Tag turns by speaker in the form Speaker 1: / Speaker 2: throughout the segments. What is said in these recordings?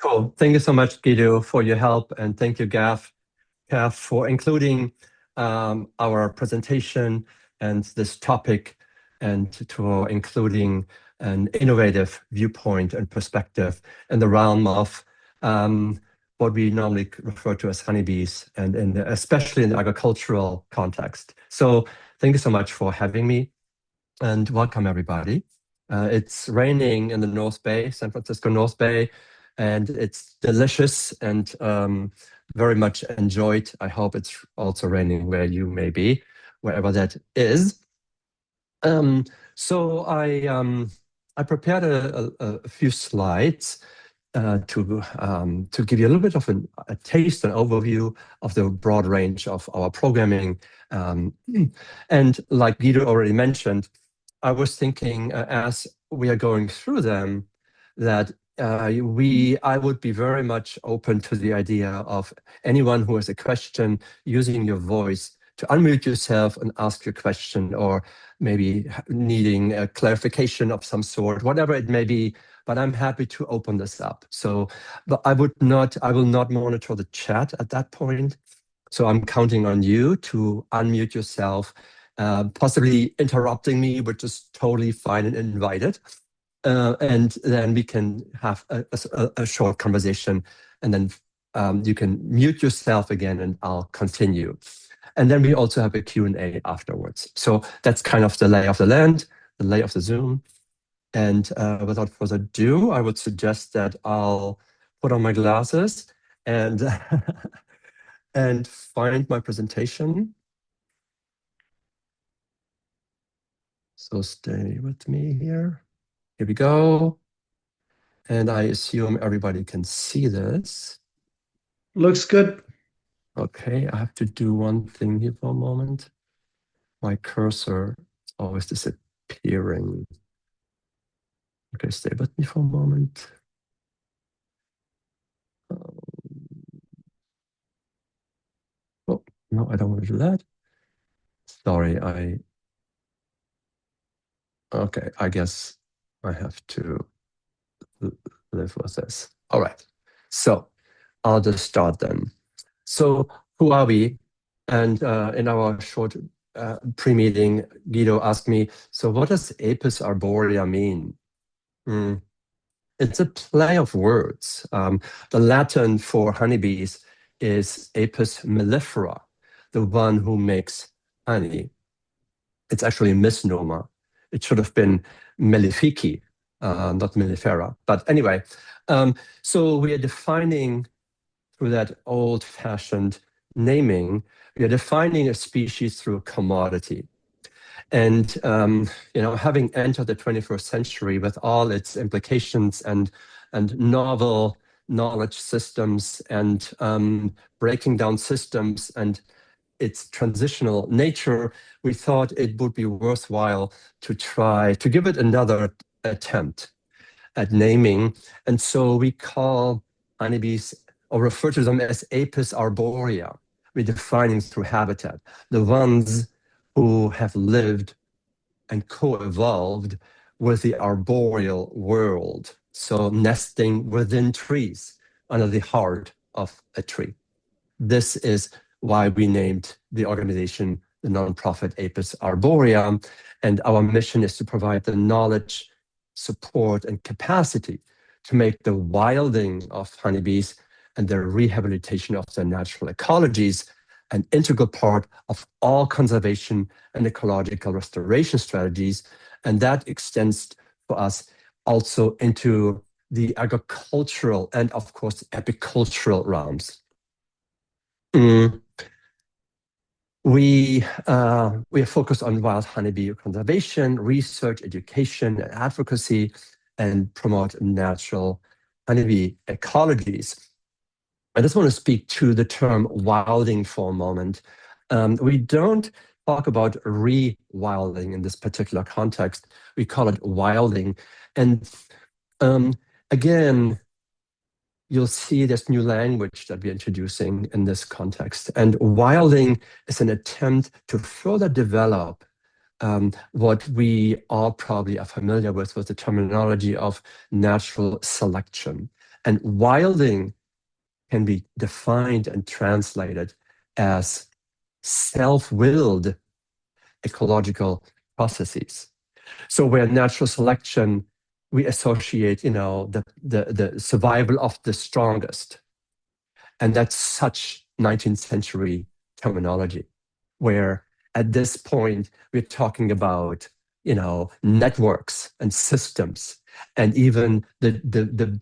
Speaker 1: Cool. Thank you so much, Guido, for your help, and thank you, Gav, for including our presentation and this topic, and for including an innovative viewpoint and perspective in the realm of what we normally refer to as honeybees, and especially in the agricultural context. So thank you so much for having me, and welcome everybody. It's raining in the North Bay, San Francisco North Bay, and it's delicious and very much enjoyed. I hope it's also raining where you may be, wherever that is. So I prepared a few slides to give you a little bit of a taste and overview of the broad range of our programming. And like Guido already mentioned, I was thinking as we are going through them that I would be very much open to the idea of anyone who has a question using your voice to unmute yourself and ask your question, or maybe needing a clarification of some sort, whatever it may be. But I'm happy to open this up. So, but I will not monitor the chat at that point. So I'm counting on you to unmute yourself, possibly interrupting me, which is totally fine and invited. And then we can have a short conversation, and then you can mute yourself again and I'll continue. And then we also have a Q&A afterwards. So that's kind of the lay of the land, the lay of the Zoom. And without further ado, I would suggest that I'll put on my glasses and, and find my presentation. So stay with me here. Here we go. And I assume everybody can see this.
Speaker 2: Looks good.
Speaker 1: Okay, I have to do one thing here for a moment. My cursor is always disappearing. Okay, stay with me for a moment. Oh, no, I don't want to do that. Sorry, okay, I guess I have to live with this. All right, so I'll just start then. So who are we? And in our short pre-meeting, Guido asked me, so what does Apis arborea mean? It's a play of words. The Latin for honeybees is Apis mellifera, the one who makes honey. It's actually a misnomer. It should have been mellifici, not mellifera. But anyway, so we are defining through that old-fashioned naming, we are defining a species through a commodity. And having entered the 21st century with all its implications and novel knowledge systems and breaking down systems and its transitional nature, we thought it would be worthwhile to try to give it another attempt at naming. And so we call honeybees, or refer to them as Apis arborea. We're defining through habitat, the ones who have lived and co-evolved with the arboreal world. So nesting within trees, under the heart of a tree. This is why we named the organization the nonprofit Apis arborea. And our mission is to provide the knowledge, support, and capacity to make the wilding of honeybees and the rehabilitation of their natural ecologies an integral part of all conservation and ecological restoration strategies. And that extends for us also into the agricultural and, of course, apicultural realms. We are focused on wild honeybee conservation, research, education, and advocacy, and promote natural honeybee ecologies. I just want to speak to the term wilding for a moment. We don't talk about rewilding in this particular context. We call it wilding. And again, you'll see this new language that we're introducing in this context. And wilding is an attempt to further develop what we all probably are familiar with the terminology of natural selection. And wilding can be defined and translated as self-willed ecological processes. So where natural selection, we associate, the survival of the strongest. And that's such 19th century terminology, where at this point, we're talking about, networks and systems, and even the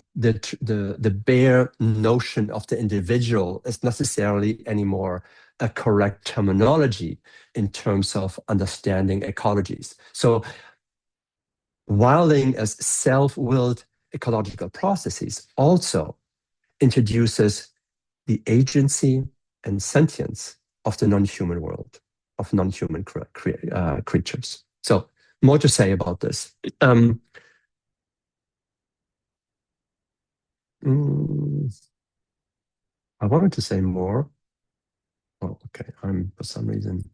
Speaker 1: bare notion of the individual is necessarily anymore a correct terminology in terms of understanding ecologies. So wilding as self-willed ecological processes also introduces the agency and sentience of the non-human world, of non-human creatures. So more to say about this. I wanted to say more. Oh, okay. I'm for some reason.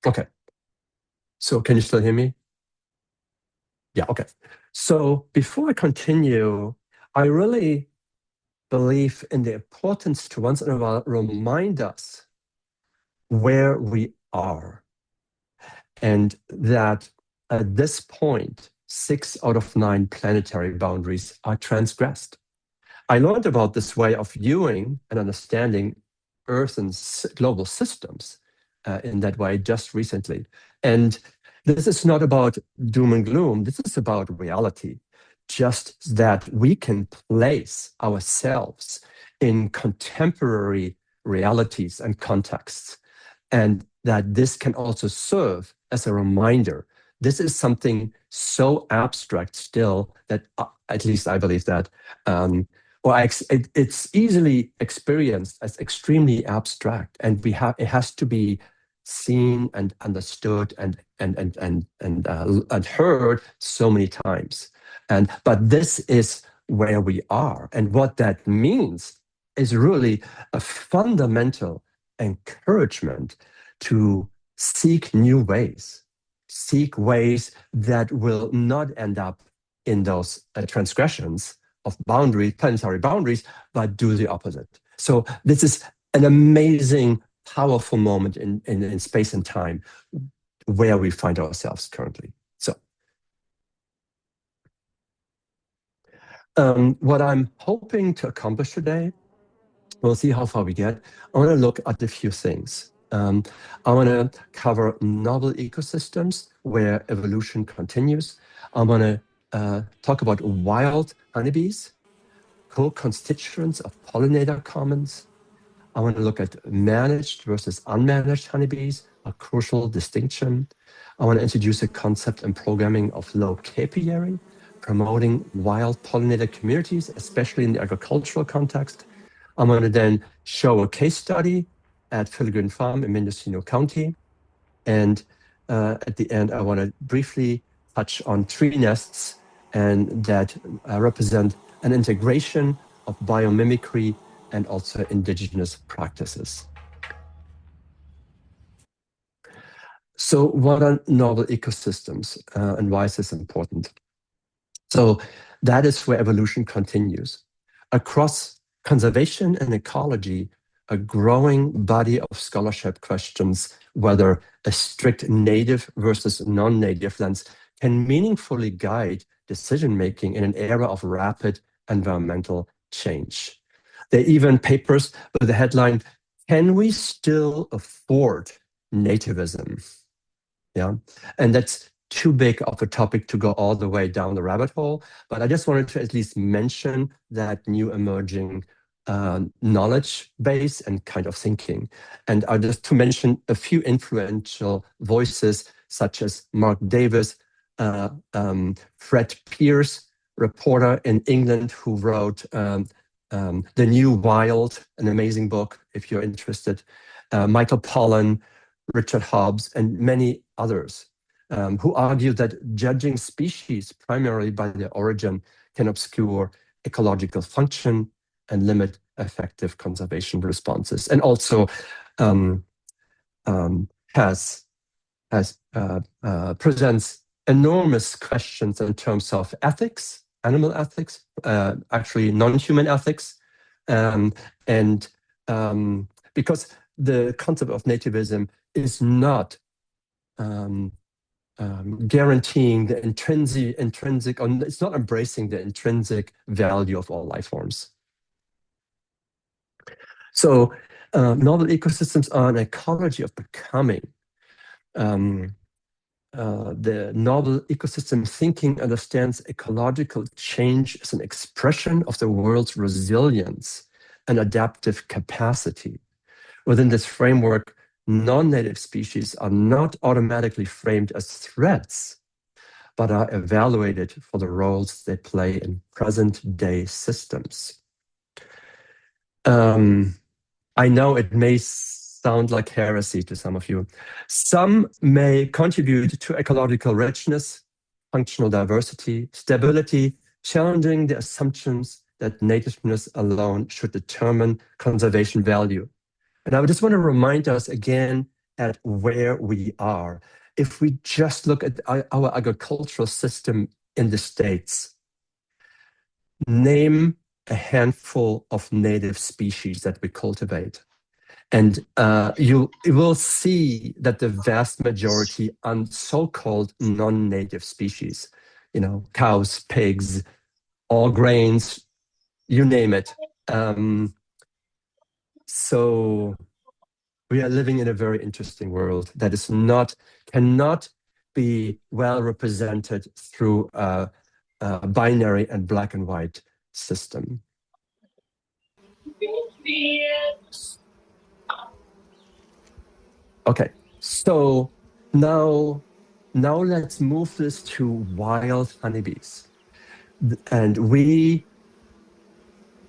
Speaker 1: Okay. So can you still hear me? Yeah, okay. So before I continue, I really believe in the importance to once in a while remind us where we are. And that at this point, 6 out of 9 planetary boundaries are transgressed. I learned about this way of viewing and understanding Earth and global systems in that way just recently. And this is not about doom and gloom. This is about reality. Just that we can place ourselves in contemporary realities and contexts, and that this can also serve as a reminder. This is something so abstract still that, at least I believe that, it's easily experienced as extremely abstract, and it has to be seen and understood and heard so many times. But this is where we are, and what that means is really a fundamental encouragement to seek new ways, seek ways that will not end up in those transgressions of planetary boundaries, but do the opposite. So this is an amazing, powerful moment in space and time where we find ourselves currently. So what I'm hoping to accomplish today, we'll see how far we get. I want to look at a few things. I want to cover novel ecosystems where evolution continues. I want to talk about wild honeybees, co-constituents of pollinator commons. I want to look at managed versus unmanaged honeybees, a crucial distinction. I want to introduce a concept and programming of LocApiary, promoting wild pollinator communities, especially in the agricultural context. I'm going to then show a case study at Filigreen Farm in Mendocino County. And at the end, I want to briefly touch on TreeNests, and that represent an integration of biomimicry and also indigenous practices. So what are novel ecosystems and why is this important? So that is where evolution continues. Across conservation and ecology, a growing body of scholarship questions whether a strict native versus non-native lens can meaningfully guide decision-making in an era of rapid environmental change. There are even papers with the headline, "Can we still afford nativism?" Yeah, and that's too big of a topic to go all the way down the rabbit hole, but I just wanted to at least mention that new emerging knowledge base and kind of thinking. And just to mention a few influential voices, such as Mark Davis, Fred Pearce, reporter in England who wrote The New Wild, an amazing book if you're interested, Michael Pollan, Richard Hobbs, and many others who argue that judging species primarily by their origin can obscure ecological function and limit effective conservation responses, and also presents enormous questions in terms of ethics animal ethics, actually non-human ethics, and because the concept of nativism is not guaranteeing the intrinsic, or it's not embracing the intrinsic value of all life forms. So novel ecosystems are an ecology of becoming. The novel ecosystem thinking understands ecological change as an expression of the world's resilience and adaptive capacity. Within this framework, non-native species are not automatically framed as threats, but are evaluated for the roles they play in present-day systems. I know it may sound like heresy to some of you. Some may contribute to ecological richness, functional diversity, stability, challenging the assumptions that nativeness alone should determine conservation value. And I just want to remind us again at where we are. If we just look at our agricultural system in the States, name a handful of native species that we cultivate. And you will see that the vast majority are so-called non-native species, cows, pigs, all grains, you name it. So we are living in a very interesting world that cannot be well represented through a binary and black and white system. Okay, so now let's move this to wild honeybees. And we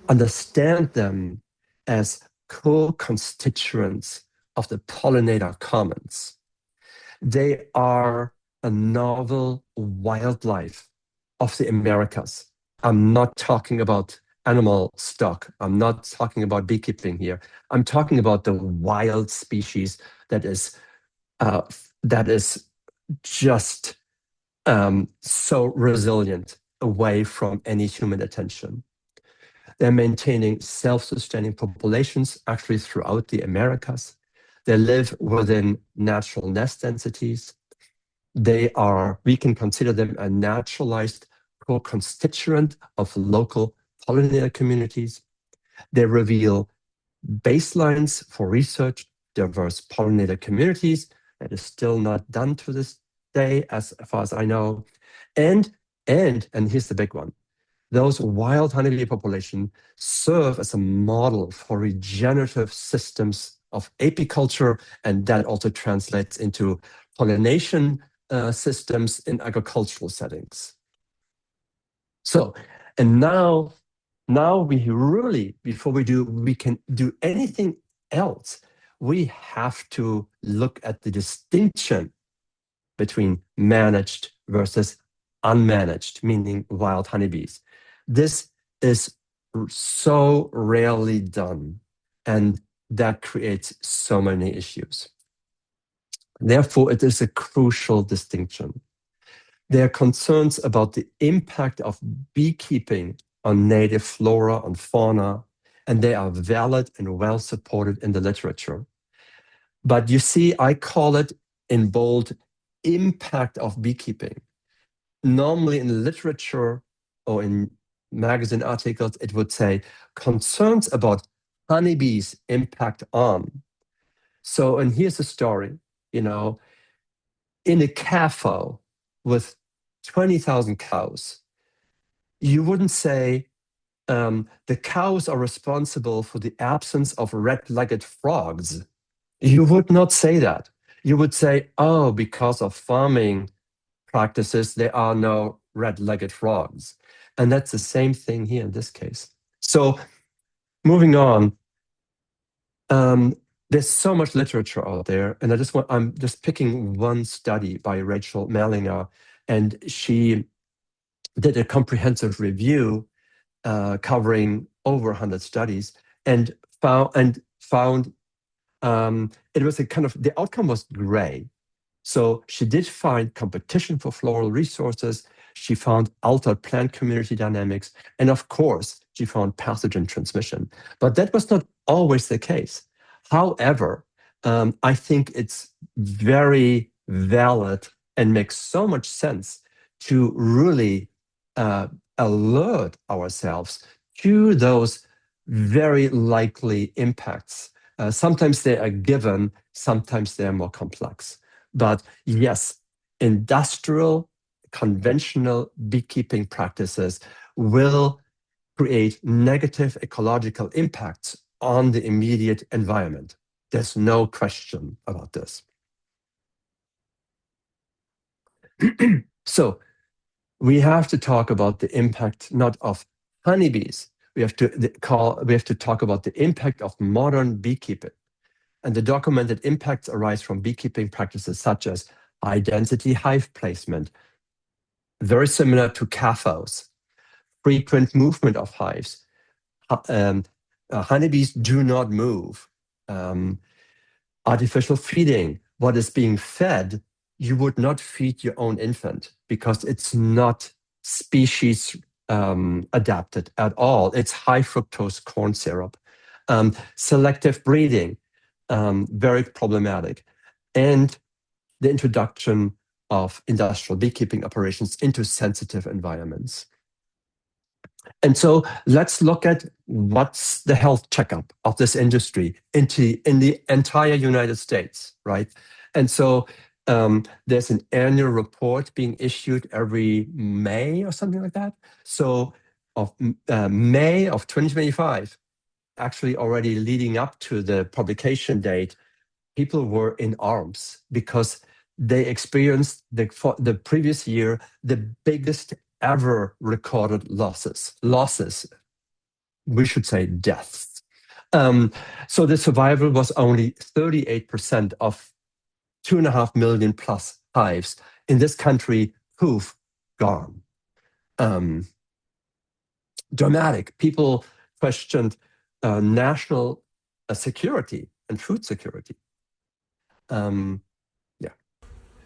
Speaker 1: understand them as co-constituents of the pollinator commons. They are a novel wildlife of the Americas. I'm not talking about animal stock. I'm not talking about beekeeping here. I'm talking about the wild species that is just so resilient away from any human attention. They're maintaining self-sustaining populations actually throughout the Americas. They live within natural nest densities. We can consider them a naturalized co-constituent of local pollinator communities. They reveal baselines for research diverse pollinator communities. That is still not done to this day, as far as I know. And here's the big one. Those wild honeybee populations serve as a model for regenerative systems of apiculture, and that also translates into pollination systems in agricultural settings. So, and now we really, before we can do anything else, we have to look at the distinction between managed versus unmanaged, meaning wild honeybees. This is so rarely done, and that creates so many issues. Therefore, it is a crucial distinction. There are concerns about the impact of beekeeping on native flora and fauna, and they are valid and well supported in the literature. But you see, I call it in bold, impact of beekeeping. Normally in the literature or in magazine articles, it would say concerns about honeybees' impact on. So, and here's the story, in a CAFO with 20,000 cows, you wouldn't say the cows are responsible for the absence of red-legged frogs. You would not say that. You would say, oh, because of farming practices, there are no red-legged frogs. And that's the same thing here in this case. So moving on, there's so much literature out there, and I'm just picking one study by Rachel Mellinger, and she did a comprehensive review covering over 100 studies, and found it was the outcome was gray. So she did find competition for floral resources. She found altered plant community dynamics. And of course, she found pathogen transmission. But that was not always the case. However, I think it's very valid and makes so much sense to really alert ourselves to those very likely impacts. Sometimes they are given, sometimes they are more complex. But yes, industrial, conventional beekeeping practices will create negative ecological impacts on the immediate environment. There's no question about this. So we have to talk about the impact not of honeybees. We have to talk about the impact of modern beekeeping. And the documented impacts arise from beekeeping practices such as high density hive placement, very similar to CAFOs, frequent movement of hives. Honeybees do not move. Artificial feeding, what is being fed, you would not feed your own infant because it's not species adapted at all. It's high fructose corn syrup. Selective breeding, very problematic. And the introduction of industrial beekeeping operations into sensitive environments. And so let's look at what's the health checkup of this industry in the entire United States, right? And so there's an annual report being issued every May or something like that. So of May of 2025, actually already leading up to the publication date, people were in arms because they experienced the previous year the biggest ever recorded losses, we should say deaths. So the survival was only 38% of 2.5 million plus hives in this country who've gone. Dramatic. People questioned national security and food security. Yeah.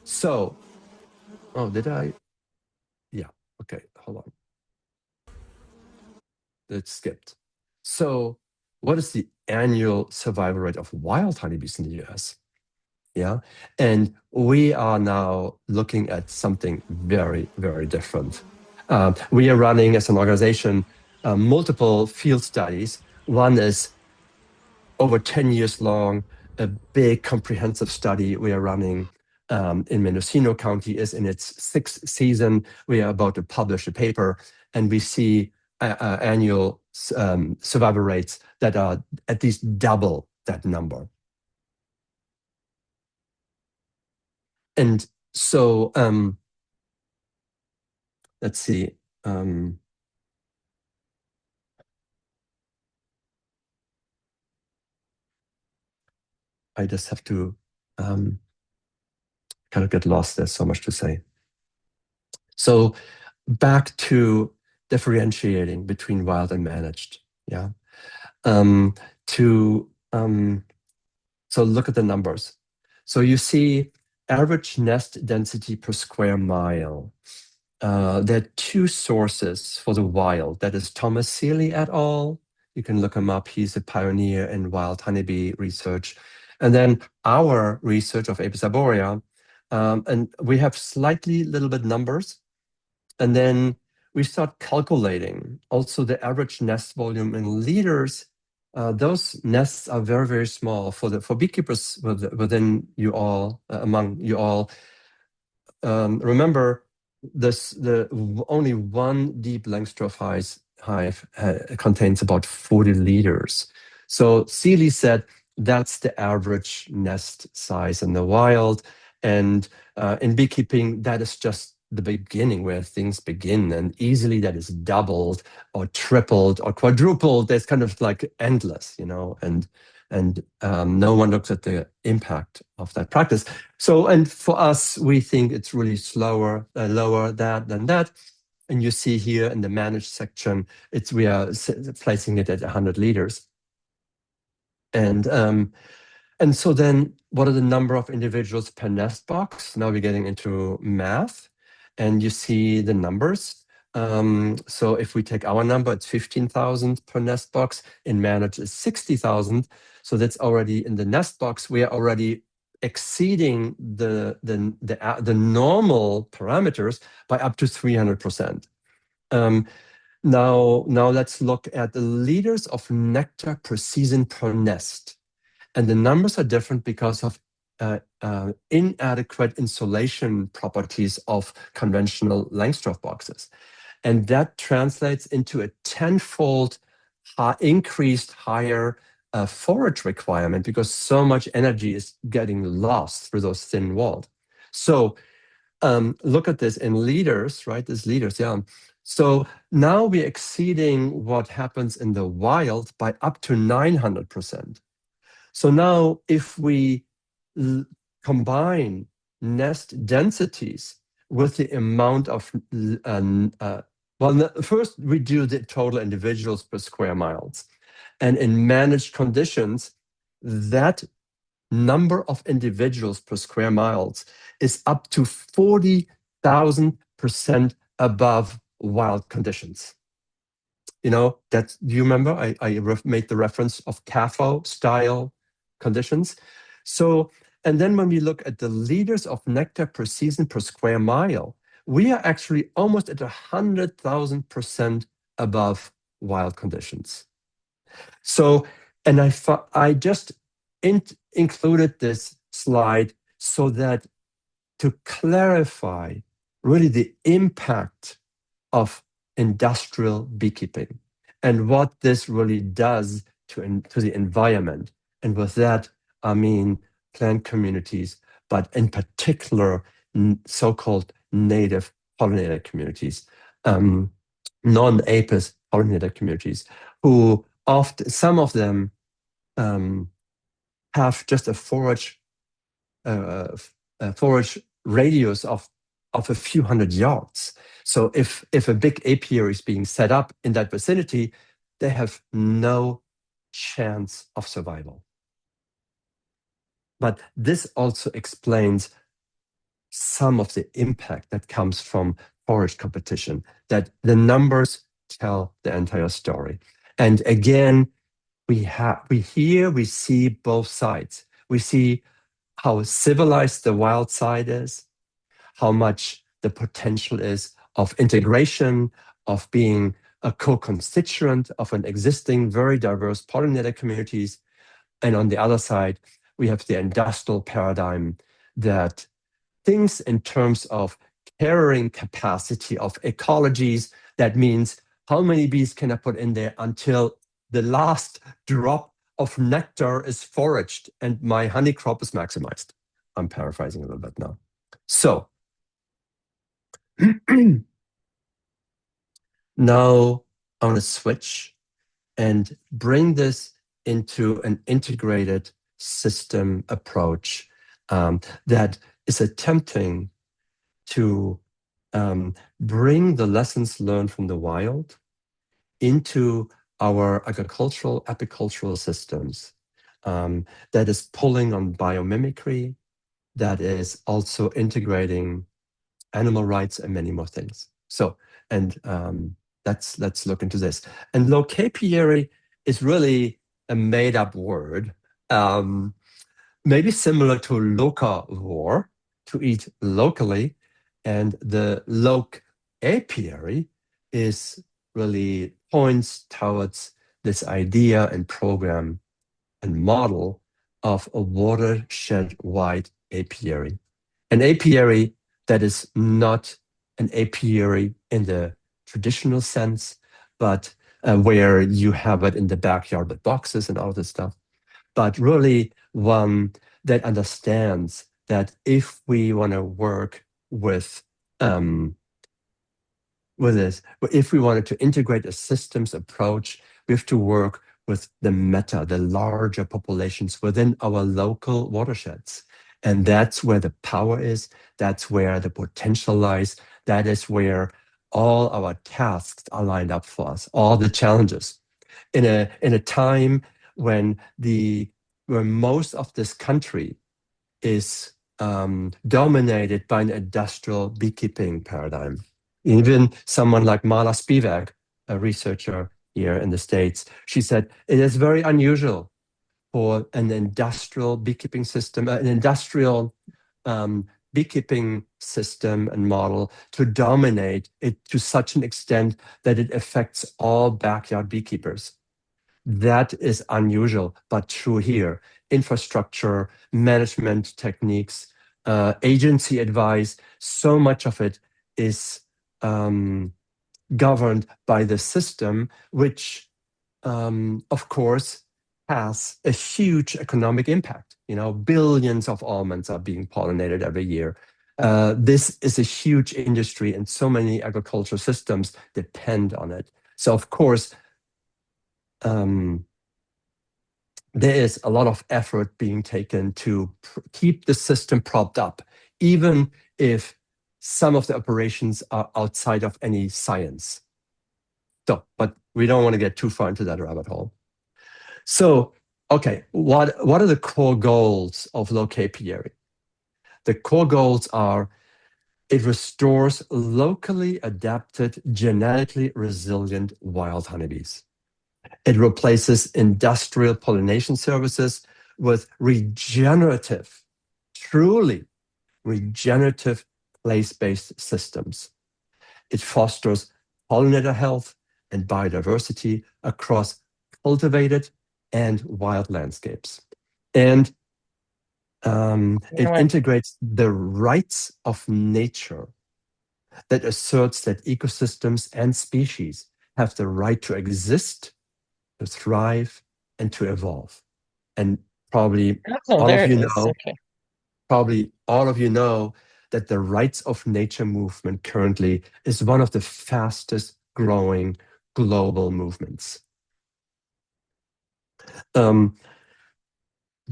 Speaker 1: So, did I? Yeah. Okay. Hold on. It skipped. So, what is the annual survival rate of wild honeybees in the US? Yeah. And we are now looking at something very, very different. We are running as an organization multiple field studies. One is over 10 years long, a big comprehensive study we are running in Mendocino County is in its 6th season. We are about to publish a paper, and we see annual survival rates that are at least double that number. And so let's see. I just have to kind of get lost. There's so much to say. So back to differentiating between wild and managed. Yeah. So look at the numbers. So you see average nest density per square mile. There are two sources for the wild. That is Thomas Seeley et al. You can look him up. He's a pioneer in wild honeybee research. And then our research of Apis arborea. And we have slightly little bit numbers. And then we start calculating also the average nest volume in liters. Those nests are very, very small for beekeepers within you all, among you all. Remember, only one deep Langstroth hive contains about 40 liters. So Seeley said that's the average nest size in the wild. And in beekeeping, that is just the beginning where things begin, and easily that is doubled or tripled or quadrupled. There's kind of like endless, and no one looks at the impact of that practice. So, and for us, we think it's really lower than that. And you see here in the managed section, we are placing it at 100 liters. And so then what are the number of individuals per nest box? Now we're getting into math. and you see the numbers. So if we take our number, it's 15,000 per nest box. In managed is 60,000. So that's already in the nest box. We are already exceeding the normal parameters by up to 300%. Now let's look at the liters of nectar per season per nest. And the numbers are different because of inadequate insulation properties of conventional Langstroth boxes. And that translates into a tenfold increased higher forage requirement because so much energy is getting lost through those thin walls. So look at this in liters, right? This liters, yeah. So now we're exceeding what happens in the wild by up to 900%. So now if we combine nest densities with the amount of, first we do the total individuals per square miles. And in managed conditions, that number of individuals per square miles is up to 40,000% above wild conditions. You know, do you remember I made the reference of CAFO style conditions? So, and then when we look at the liters of nectar per season per square mile, we are actually almost at 100,000% above wild conditions. So, and I just included this slide so that to clarify really the impact of industrial beekeeping and what this really does to the environment. And with that, I mean plant communities, but in particular, so-called native pollinator communities, non-apis pollinator communities, who often, some of them have just a forage radius of a few hundred yards. So if a big apiary is being set up in that vicinity, they have no chance of survival. But this also explains some of the impact that comes from forage competition, that the numbers tell the entire story. And again, we see both sides. We see how civilized the wild side is, how much the potential is of integration, of being a co-constituent of an existing very diverse pollinator communities. And on the other side, we have the industrial paradigm that thinks in terms of carrying capacity of ecologies. That means how many bees can I put in there until the last drop of nectar is foraged and my honey crop is maximized. I'm paraphrasing a little bit now. So now I want to switch and bring this into an integrated system approach that is attempting to bring the lessons learned from the wild into our agricultural, apicultural systems, that is pulling on biomimicry, that is also integrating animal rights and many more things. So, and let's look into this. And LocApiary is really a made-up word, maybe similar to locavore, to eat locally, and the LocApiary is really points towards this idea and program and model of a watershed-wide apiary. An apiary that is not an apiary in the traditional sense, but where you have it in the backyard with boxes and all this stuff, but really one that understands that if we want to work with this, if we wanted to integrate a systems approach, we have to work with the meta, the larger populations within our local watersheds. And that's where the power is. That's where the potential lies. That is where all our tasks are lined up for us, all the challenges. In a time when most of this country is dominated by an industrial beekeeping paradigm. Even someone like Marla Spivak, a researcher here in the States, she said it is very unusual for an industrial beekeeping system, an industrial beekeeping system and model to dominate it to such an extent that it affects all backyard beekeepers. That is unusual, but true here. Infrastructure, management techniques, agency advice, so much of it is governed by the system, which, of course, has a huge economic impact. Billions of almonds are being pollinated every year. This is a huge industry, and so many agricultural systems depend on it. So, of course, there is a lot of effort being taken to keep the system propped up, even if some of the operations are outside of any science. So, but we don't want to get too far into that rabbit hole. So, okay, what are the core goals of LocApiary? The core goals are: it restores locally adapted, genetically resilient wild honeybees. It replaces industrial pollination services with regenerative, truly regenerative place-based systems. It fosters pollinator health and biodiversity across cultivated and wild landscapes. And it integrates the rights of nature that asserts that ecosystems and species have the right to exist, to thrive, and to evolve. And probably all of you know, probably all of you know that the rights of nature movement currently is one of the fastest growing global movements.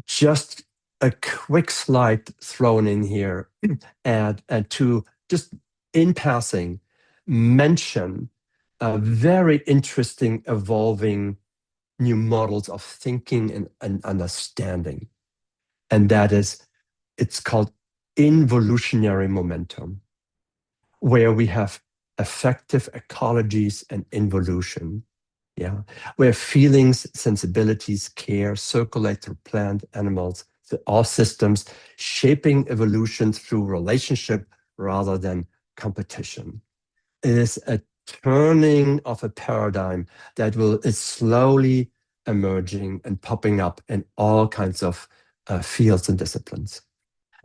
Speaker 1: Just a quick slide thrown in here and to just in passing mention very interesting evolving new models of thinking and understanding. And that is, it's called evolutionary momentum, where we have effective ecologies and involution. Yeah, where feelings, sensibilities, care circulate through plant, animals, through all systems, shaping evolution through relationship rather than competition. It is a turning of a paradigm that is slowly emerging and popping up in all kinds of fields and disciplines.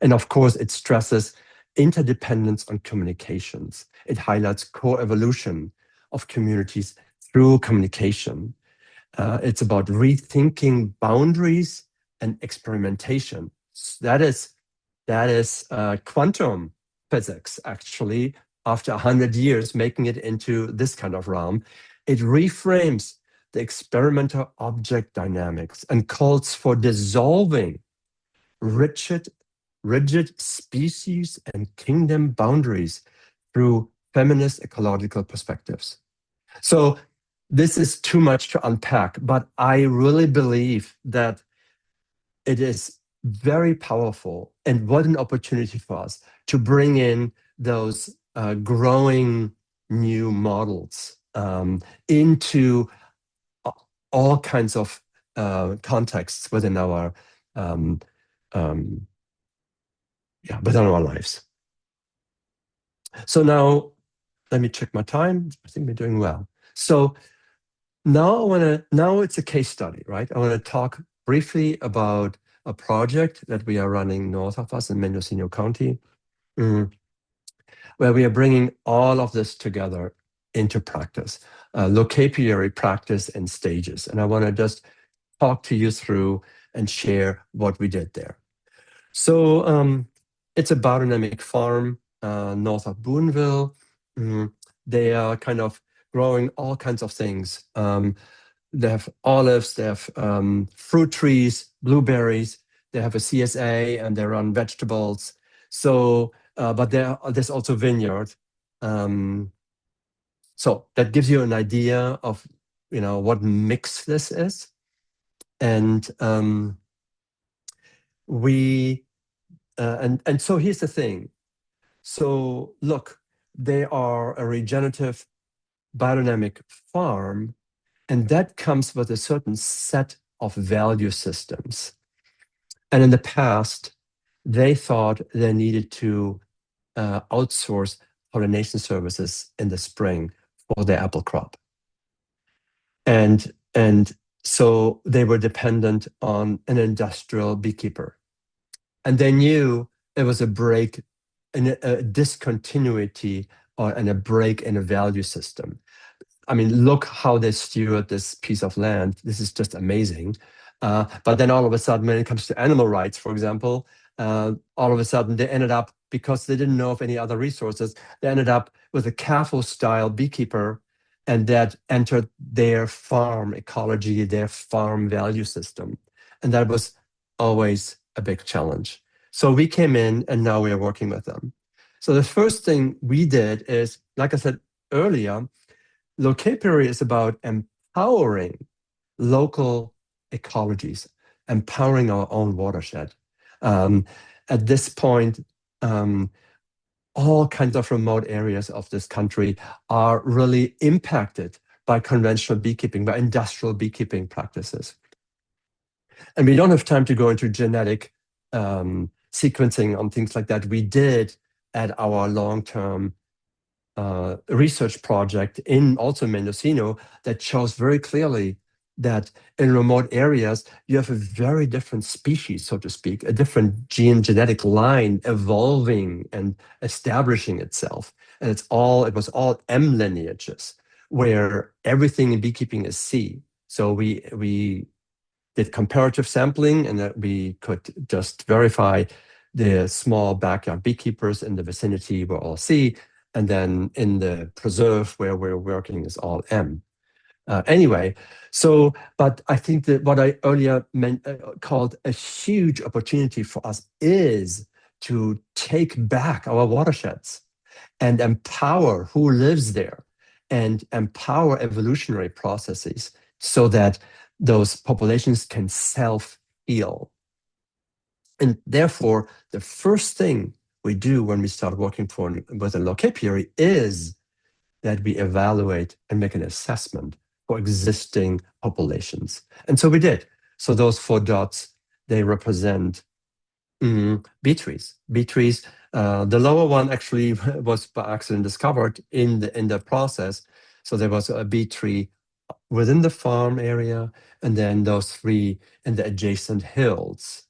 Speaker 1: And of course, it stresses interdependence on communications. It highlights co-evolution of communities through communication. It's about rethinking boundaries and experimentation. That is quantum physics, actually, after 100 years, making it into this kind of realm. It reframes the experimenter-object dynamics and calls for dissolving rigid species and kingdom boundaries through feminist ecological perspectives. So this is too much to unpack, but I really believe that it is very powerful, and what an opportunity for us to bring in those growing new models into all kinds of contexts within our within our lives. So now, let me check my time. I think we're doing well. So now it's a case study, right? I want to talk briefly about a project that we are running north of us in Mendocino County, where we are bringing all of this together into practice, LocApiary practice in stages. And I want to just talk to you through and share what we did there. So it's a biodynamic farm north of Boonville. They are kind of growing all kinds of things. They have olives, they have fruit trees, blueberries, they have a CSA, and they run vegetables. So, but there's also vineyard. So that gives you an idea of, what mix this is. And we And so here's the thing. So look, they are a regenerative biodynamic farm, and that comes with a certain set of value systems. And in the past, they thought they needed to outsource pollination services in the spring for their apple crop. And so they were dependent on an industrial beekeeper. And they knew it was a break in a discontinuity and a break in a value system. I mean, look how they steward this piece of land. This is just amazing. But then all of a sudden, when it comes to animal rights, for example, all of a sudden they ended up, because they didn't know of any other resources, they ended up with a CAFO-style beekeeper, and that entered their farm ecology, their farm value system. And that was always a big challenge. So we came in, and now we are working with them. So the first thing we did is, like I said earlier, LocApiary is about empowering local ecologies, empowering our own watershed. At this point, all kinds of remote areas of this country are really impacted by conventional beekeeping, by industrial beekeeping practices. And we don't have time to go into genetic sequencing on things like that. We did at our long-term research project in also Mendocino that shows very clearly that in remote areas, you have a very different species, so to speak, a different genetic line evolving and establishing itself. And it was all M lineages, where everything in beekeeping is C. So we did comparative sampling, and that we could just verify the small backyard beekeepers in the vicinity were all C, and then in the preserve where we're working is all M. Anyway, but I think that what I earlier called a huge opportunity for us is to take back our watersheds and empower who lives there, and empower evolutionary processes so that those populations can self-heal. And therefore, the first thing we do when we start working with a LocApiary is that we evaluate and make an assessment for existing populations. And so we did. So those 4 dots, they represent bee trees. Bee trees, the lower one actually was by accident discovered in the process. So there was a bee tree within the farm area, and then those 3 in the adjacent hills.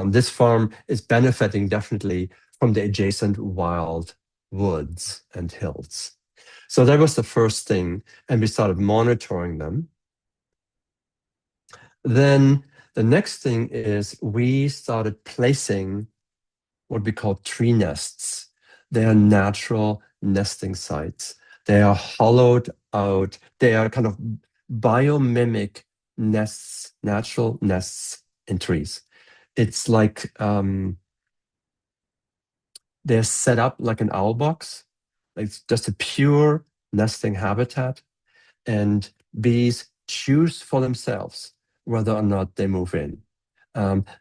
Speaker 1: This farm is benefiting definitely from the adjacent wild woods and hills. So that was the first thing, and we started monitoring them. Then the next thing is we started placing what we call tree nests. They are natural nesting sites. They are hollowed out. They are kind of biomimic nests, natural nests in trees. It's like they're set up like an owl box. It's just a pure nesting habitat, and bees choose for themselves whether or not they move in.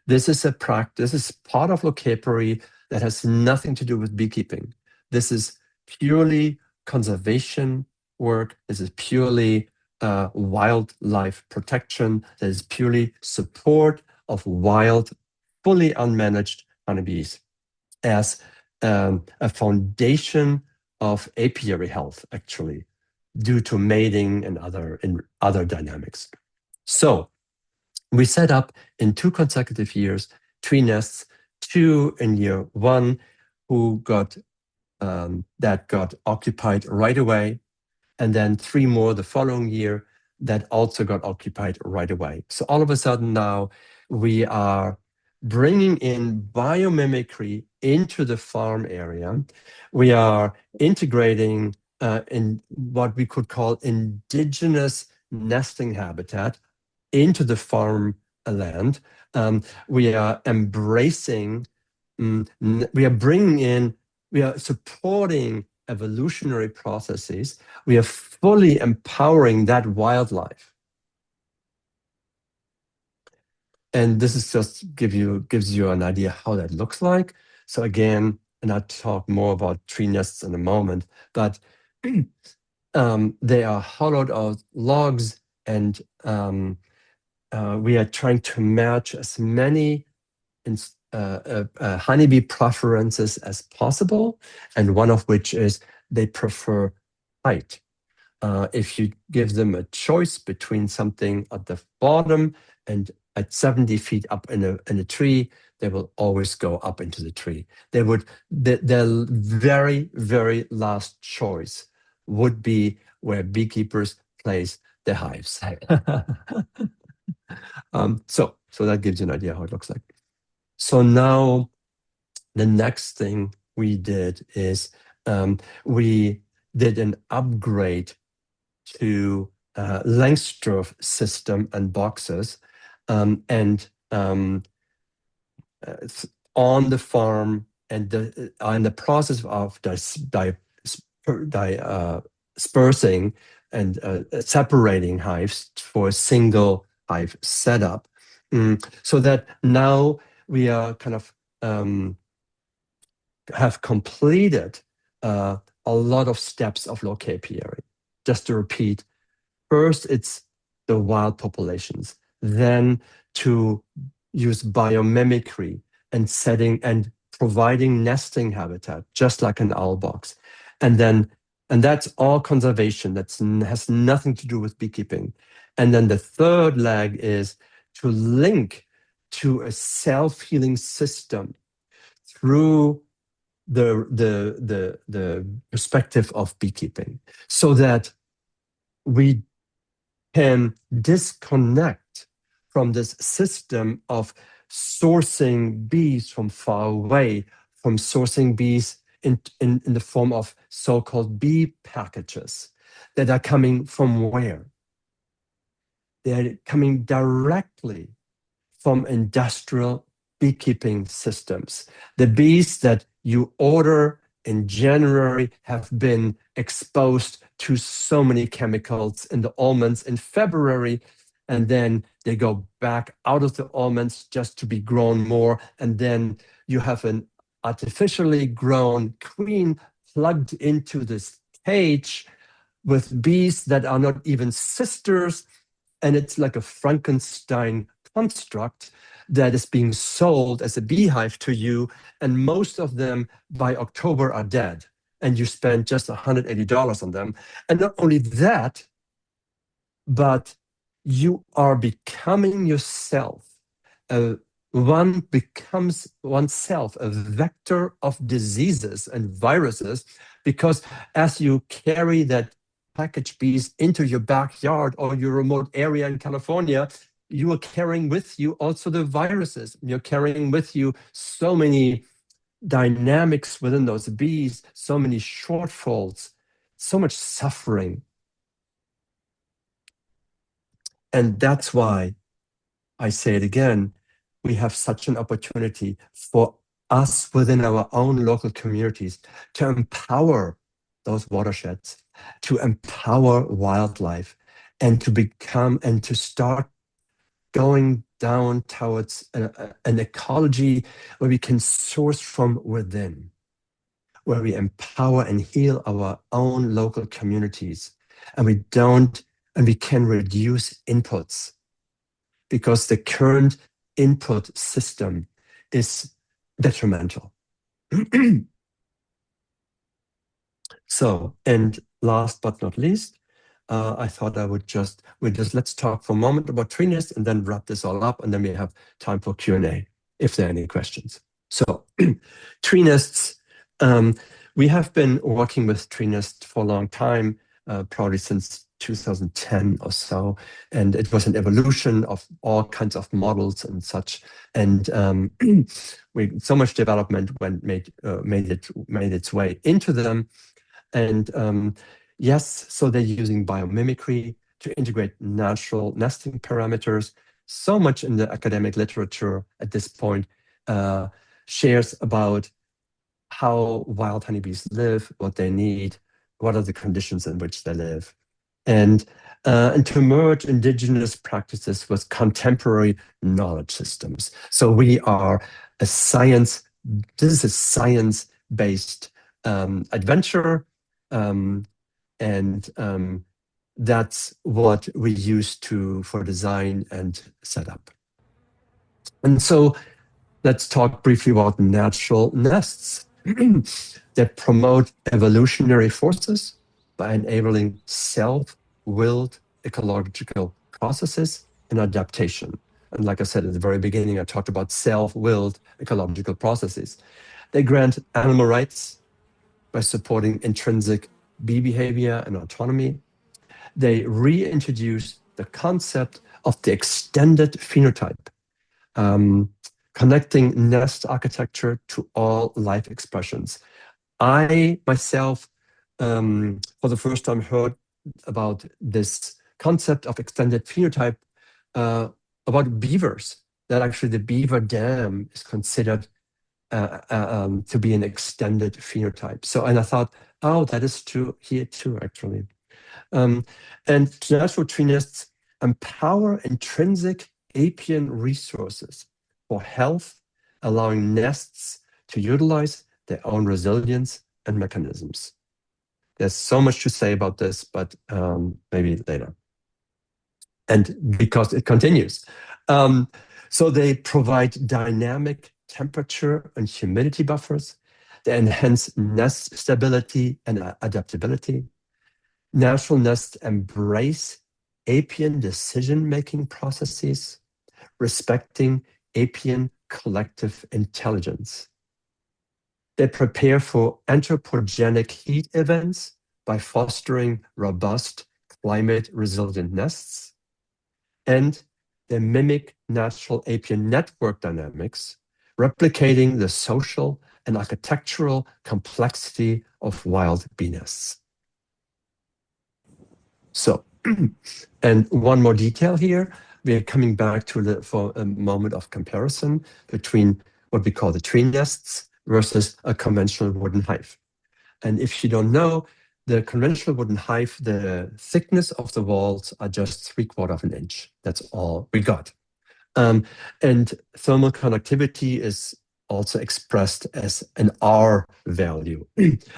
Speaker 1: This is a practice, this is part of LocApiary that has nothing to do with beekeeping. This is purely conservation work. This is purely wildlife protection. That is purely support of wild, fully unmanaged honeybees as a foundation of apiary health, actually, due to mating and other dynamics. So we set up in 2 consecutive years TreeNests, 2 in year 1 that got occupied right away, and then 3 more the following year that also got occupied right away. So all of a sudden now we are bringing in biomimicry into the farm area. We are integrating in what we could call indigenous nesting habitat into the farm land. We are embracing, we are supporting evolutionary processes. We are fully empowering that wildlife. And this is just gives you an idea how that looks like. So again, and I'll talk more about tree nests in a moment, but they are hollowed out logs, and we are trying to match as many honeybee preferences as possible, and one of which is they prefer height. If you give them a choice between something at the bottom and at 70 feet up in a tree, they will always go up into the tree. Their very, very last choice would be where beekeepers place their hives. So that gives you an idea how it looks like. So now the next thing we did is we did an upgrade to Langstroth system and boxes, and on the farm, and in the process of dispersing and separating hives for a single hive setup, so that now we are kind of have completed a lot of steps of LocApiary. Just to repeat, first it's the wild populations, then to use biomimicry and setting and providing nesting habitat, just like an owl box. And that's all conservation. That has nothing to do with beekeeping. And then the third leg is to link to a self-healing system through the perspective of beekeeping, so that we can disconnect from this system of sourcing bees from far away, from sourcing bees in the form of so-called bee packages that are coming from where? They're coming directly from industrial beekeeping systems. The bees that you order in January have been exposed to so many chemicals in the almonds in February, and then they go back out of the almonds just to be grown more, and then you have an artificially grown queen plugged into this cage with bees that are not even sisters, and it's like a Frankenstein construct that is being sold as a beehive to you, and most of them by October are dead, and you spend just $180 on them. And not only that, but you are becoming yourself. One becomes oneself a vector of diseases and viruses, because as you carry that package bees into your backyard or your remote area in California, you are carrying with you also the viruses. You're carrying with you so many dynamics within those bees, so many shortfalls, so much suffering. And that's why I say it again, we have such an opportunity for us within our own local communities to empower those watersheds, to empower wildlife, and to become and to start going down towards an ecology where we can source from within, where we empower and heal our own local communities, and we can reduce inputs, because the current input system is detrimental. So, and last but not least, I thought let's talk for a moment about TreeNest and then wrap this all up, and then we have time for Q&A if there are any questions. So, TreeNests, we have been working with TreeNest for a long time, probably since 2010 or so, and it was an evolution of all kinds of models and such. And so much development made its way into them. And yes, so they're using biomimicry to integrate natural nesting parameters. So much in the academic literature at this point shares about how wild honeybees live, what they need, what are the conditions in which they live, and to merge indigenous practices with contemporary knowledge systems. So we are a science this is a science-based adventure, and that's what we use for design and setup. And so let's talk briefly about natural nests that promote evolutionary forces by enabling self-willed ecological processes and adaptation. And like I said at the very beginning, I talked about self-willed ecological processes. They grant animal rights by supporting intrinsic bee behavior and autonomy. They reintroduce the concept of the extended phenotype, connecting nest architecture to all life expressions. I myself, for the first time, heard about this concept of extended phenotype about beavers, that actually the beaver dam is considered to be an extended phenotype. So, and I thought, oh, that is true here too, actually. And natural tree nests empower intrinsic apian resources for health, allowing nests to utilize their own resilience and mechanisms. There's so much to say about this, but maybe later. And because it continues. So they provide dynamic temperature and humidity buffers. They enhance nest stability and adaptability. Natural nests embrace apian decision-making processes, respecting apian collective intelligence. They prepare for anthropogenic heat events by fostering robust, climate-resilient nests. And they mimic natural apian network dynamics, replicating the social and architectural complexity of wild bee nests. So, and one more detail here, we are coming back to for a moment of comparison between what we call the tree nests versus a conventional wooden hive. And if you don't know, the conventional wooden hive, the thickness of the walls are just 3/4 of an inch. That's all we got. And thermal conductivity is also expressed as an R value.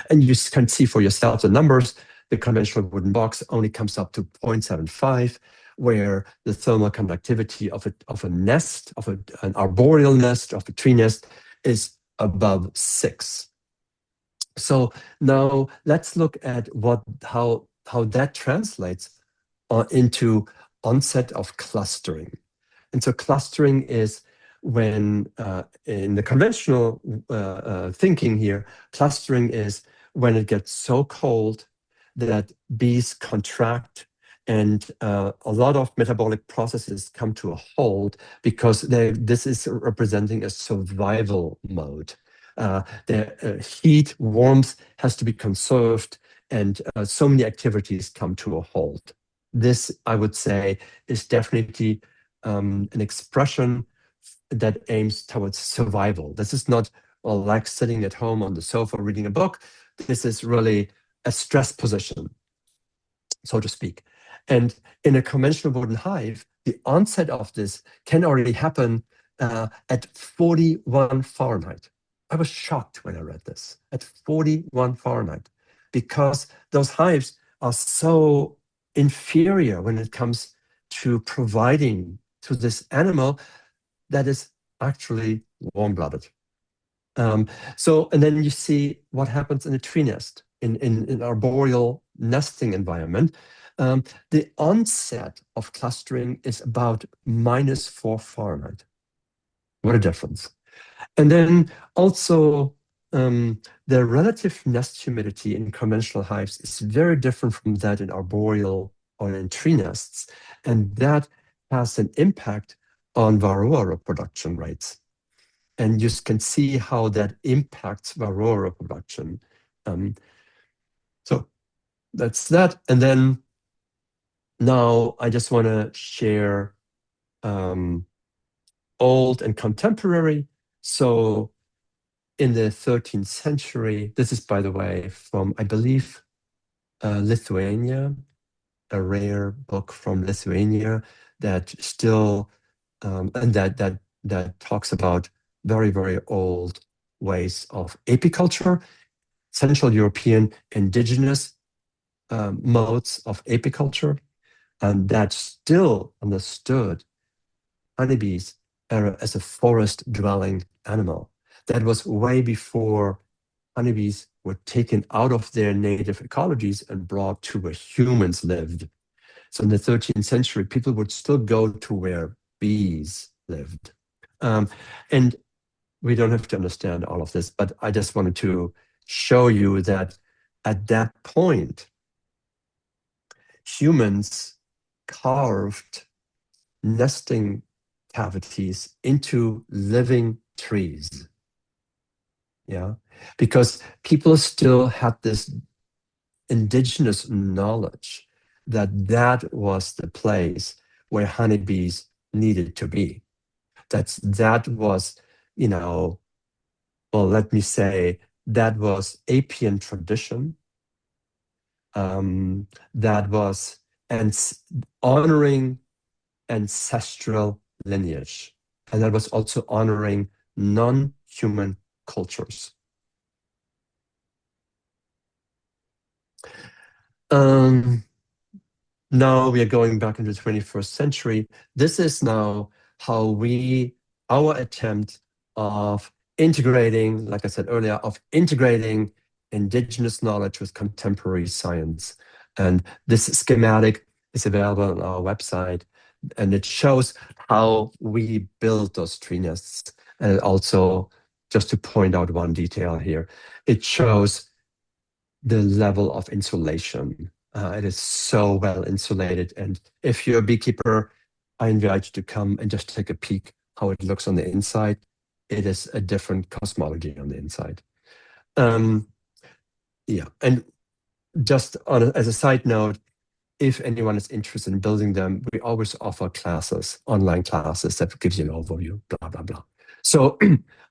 Speaker 1: And you can see for yourself the numbers. The conventional wooden box only comes up to 0.75, where the thermal conductivity of a nest, of an arboreal nest, of a tree nest, is above 6. So now let's look at how that translates into onset of clustering. And so clustering is when, in the conventional thinking here, clustering is when it gets so cold that bees contract and a lot of metabolic processes come to a halt because this is representing a survival mode. The heat, warmth has to be conserved, and so many activities come to a halt. This, I would say, is definitely an expression that aims towards survival. This is not like sitting at home on the sofa reading a book. This is really a stress position, so to speak. And in a conventional wooden hive, the onset of this can already happen at 41 Fahrenheit. I was shocked when I read this, at 41 Fahrenheit, because those hives are so inferior when it comes to providing to this animal that is actually warm-blooded. And then you see what happens in a tree nest, in arboreal nesting environment. The onset of clustering is about -4 Fahrenheit. What a difference. And then also the relative nest humidity in conventional hives is very different from that in arboreal or in tree nests. And that has an impact on varroa reproduction rates. And you can see how that impacts varroa reproduction. So that's that. And then now I just want to share old and contemporary. So in the 13th century, this is, by the way, from, I believe, Lithuania, a rare book from Lithuania that still, and that talks about very, very old ways of apiculture, Central European indigenous modes of apiculture, and that still understood honeybees as a forest-dwelling animal. That was way before honeybees were taken out of their native ecologies and brought to where humans lived. So in the 13th century, people would still go to where bees lived. And we don't have to understand all of this, but I just wanted to show you that at that point, humans carved nesting cavities into living trees. Yeah, because people still had this indigenous knowledge that that was the place where honeybees needed to be. That was, well, let me say, that was apian tradition. That was honoring ancestral lineage. And that was also honoring non-human cultures. Now we are going back into the 21st century. This is now how our attempt of integrating, like I said earlier, of integrating indigenous knowledge with contemporary science. And this schematic is available on our website, and it shows how we build those tree nests. And also, just to point out one detail here, it shows the level of insulation. It is so well insulated. And if you're a beekeeper, I invite you to come and just take a peek how it looks on the inside. It is a different cosmology on the inside. Yeah, and just as a side note, if anyone is interested in building them, we always offer classes, online classes that gives you an overview, blah, blah, blah. So,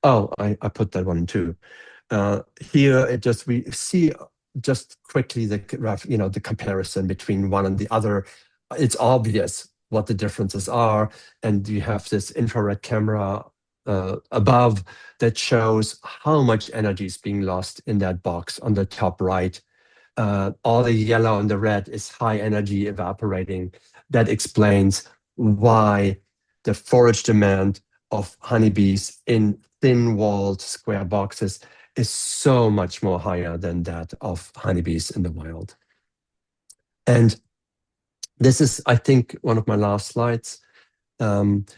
Speaker 1: I put that one too. Here, we see just quickly the graph, the comparison between one and the other. It's obvious what the differences are, and you have this infrared camera above that shows how much energy is being lost in that box on the top right. All the yellow and the red is high energy evaporating. That explains why the forage demand of honeybees in thin-walled square boxes is so much more higher than that of honeybees in the wild. And this is, I think, one of my last slides. And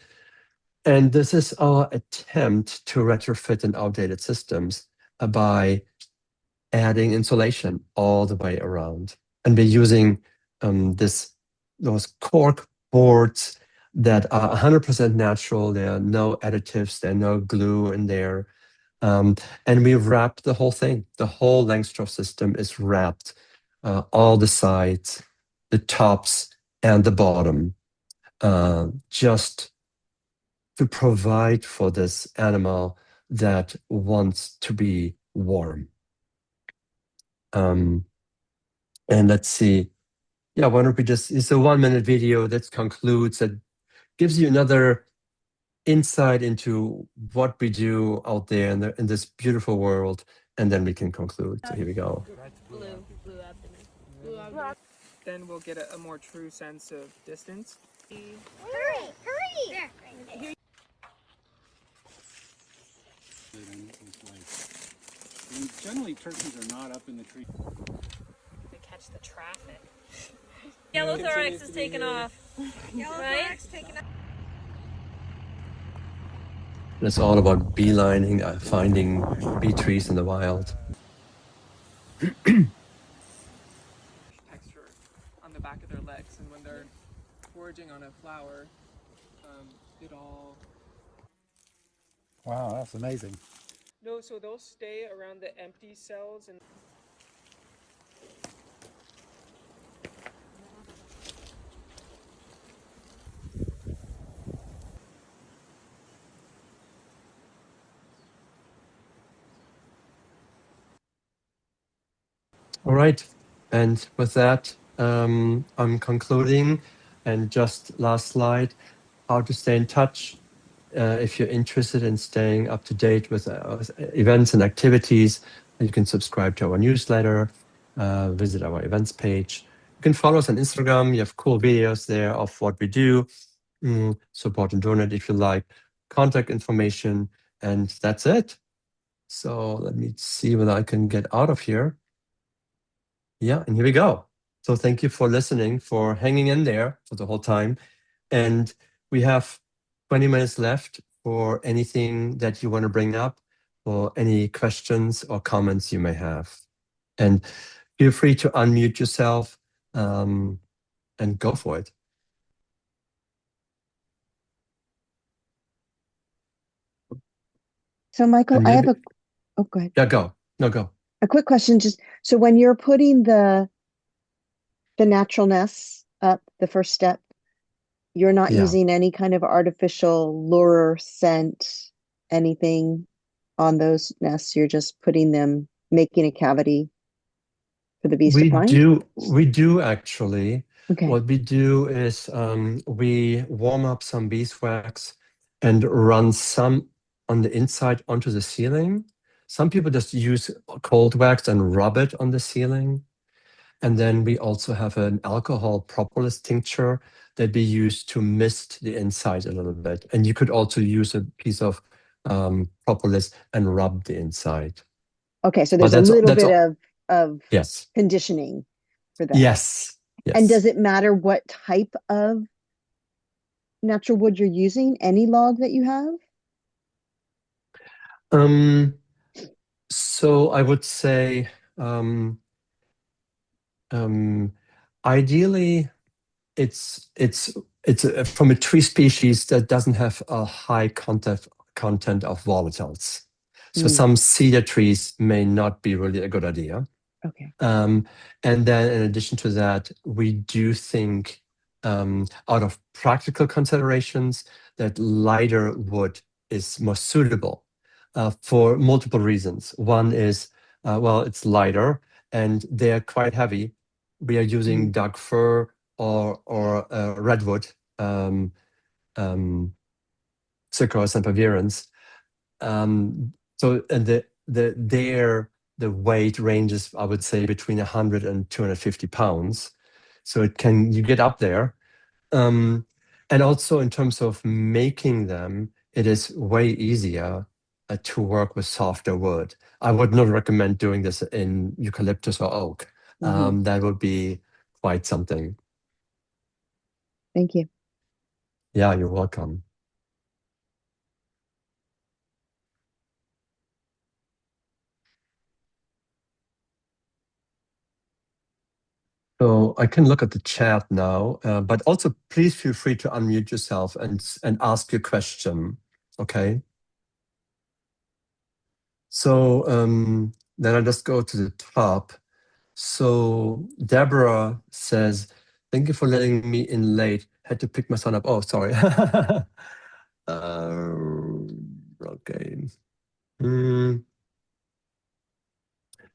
Speaker 1: this is our attempt to retrofit an outdated systems by adding insulation all the way around. And we're using those cork boards that are 100% natural. There are no additives, there are no glue in there. And we wrapped the whole thing. The whole Langstroth system is wrapped, all the sides, the tops, and the bottom, just to provide for this animal that wants to be warm. And let's see. Yeah, why don't we it's a 1-minute video that concludes, that gives you another insight into what we do out there in this beautiful world, and then we can conclude. So here we go.
Speaker 3: Blue abdomen. Then we'll get a more true sense of distance.
Speaker 4: Hurry! There.
Speaker 5: And generally, turkeys are not up in the tree.
Speaker 6: To catch the traffic. Yellow thorax is taken off.
Speaker 4: Yellow thorax taken off.
Speaker 1: It's all about beelining, finding bee trees in the wild.
Speaker 3: Texture on the back of their legs, and when they're foraging on a flower, it all...
Speaker 5: Wow, that's amazing.
Speaker 3: No, so they'll stay around the empty cells and...
Speaker 1: All right, and with that, I'm concluding. And just last slide, how to stay in touch. if you're interested in staying up to date with events and activities, you can subscribe to our newsletter, visit our events page. You can follow us on Instagram. You have cool videos there of what we do. Support and donate if you like. Contact information, and that's it. So let me see whether I can get out of here. Yeah, and here we go. So thank you for listening, for hanging in there for the whole time. And we have 20 minutes left for anything that you want to bring up or any questions or comments you may have. And feel free to unmute yourself and go for it.
Speaker 7: So Michael,
Speaker 1: And
Speaker 7: I have
Speaker 1: maybe-
Speaker 7: oh, go ahead.
Speaker 1: Yeah, go. No, go.
Speaker 7: A quick question. Just so when you're putting the natural nests up, the first step, you're not
Speaker 1: Yeah.
Speaker 7: using any kind of artificial lure, scent, anything on those nests. You're just putting them, making a cavity for the bees to find?
Speaker 1: We do actually.
Speaker 7: Okay.
Speaker 1: What we do is we warm up some beeswax and run some on the inside onto the ceiling. Some people just use cold wax and rub it on the ceiling. And then we also have an alcohol propolis tincture that we use to mist the inside a little bit. And you could also use a piece of propolis and rub the inside.
Speaker 7: Okay, so
Speaker 1: But
Speaker 7: there's a little
Speaker 1: that's
Speaker 7: bit
Speaker 1: all.
Speaker 7: of
Speaker 1: Yes.
Speaker 7: conditioning for that.
Speaker 1: Yes. Yes.
Speaker 7: And does it matter what type of natural wood you're using? Any log that you have?
Speaker 1: So I would say ideally it's from a tree species that doesn't have a high content of volatiles. So some cedar trees may not be really a good idea.
Speaker 7: Okay.
Speaker 1: And then in addition to that, we do think out of practical considerations that lighter wood is more suitable for multiple reasons. One is, well, it's lighter and they're quite heavy. We are using dark fir or redwood, Sycamore and perseverance. So and the weight ranges, I would say, between 100 and 250 pounds. So you get up there. And also in terms of making them, it is way easier to work with softer wood. I would not recommend doing this in eucalyptus or oak. That would be quite something.
Speaker 7: Thank you.
Speaker 1: Yeah, you're welcome. So I can look at the chat now, but also please feel free to unmute yourself and ask your question, okay? So then I just go to the top. So Deborah says, thank you for letting me in late. Had to pick my son up. Oh, sorry. Okay.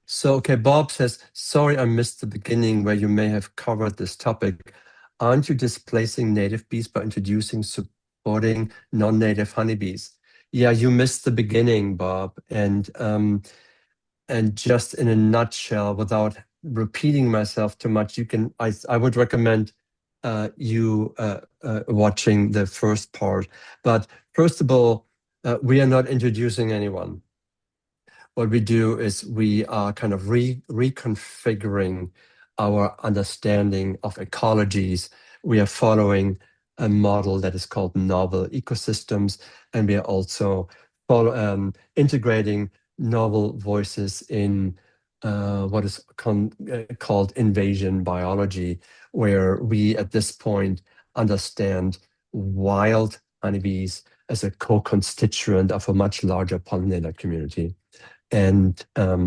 Speaker 1: So, okay, Bob says, sorry, I missed the beginning where you may have covered this topic. Aren't you displacing native bees by introducing, supporting non-native honeybees? Yeah, you missed the beginning, Bob. And just in a nutshell, without repeating myself too much, I would recommend you watching the first part. But first of all, we are not introducing anyone. What we do is we are kind of reconfiguring our understanding of ecologies. We are following a model that is called novel ecosystems, and we are also integrating novel voices in what is called invasion biology, where we at this point understand wild honeybees as a co-constituent of a much larger pollinator community. And I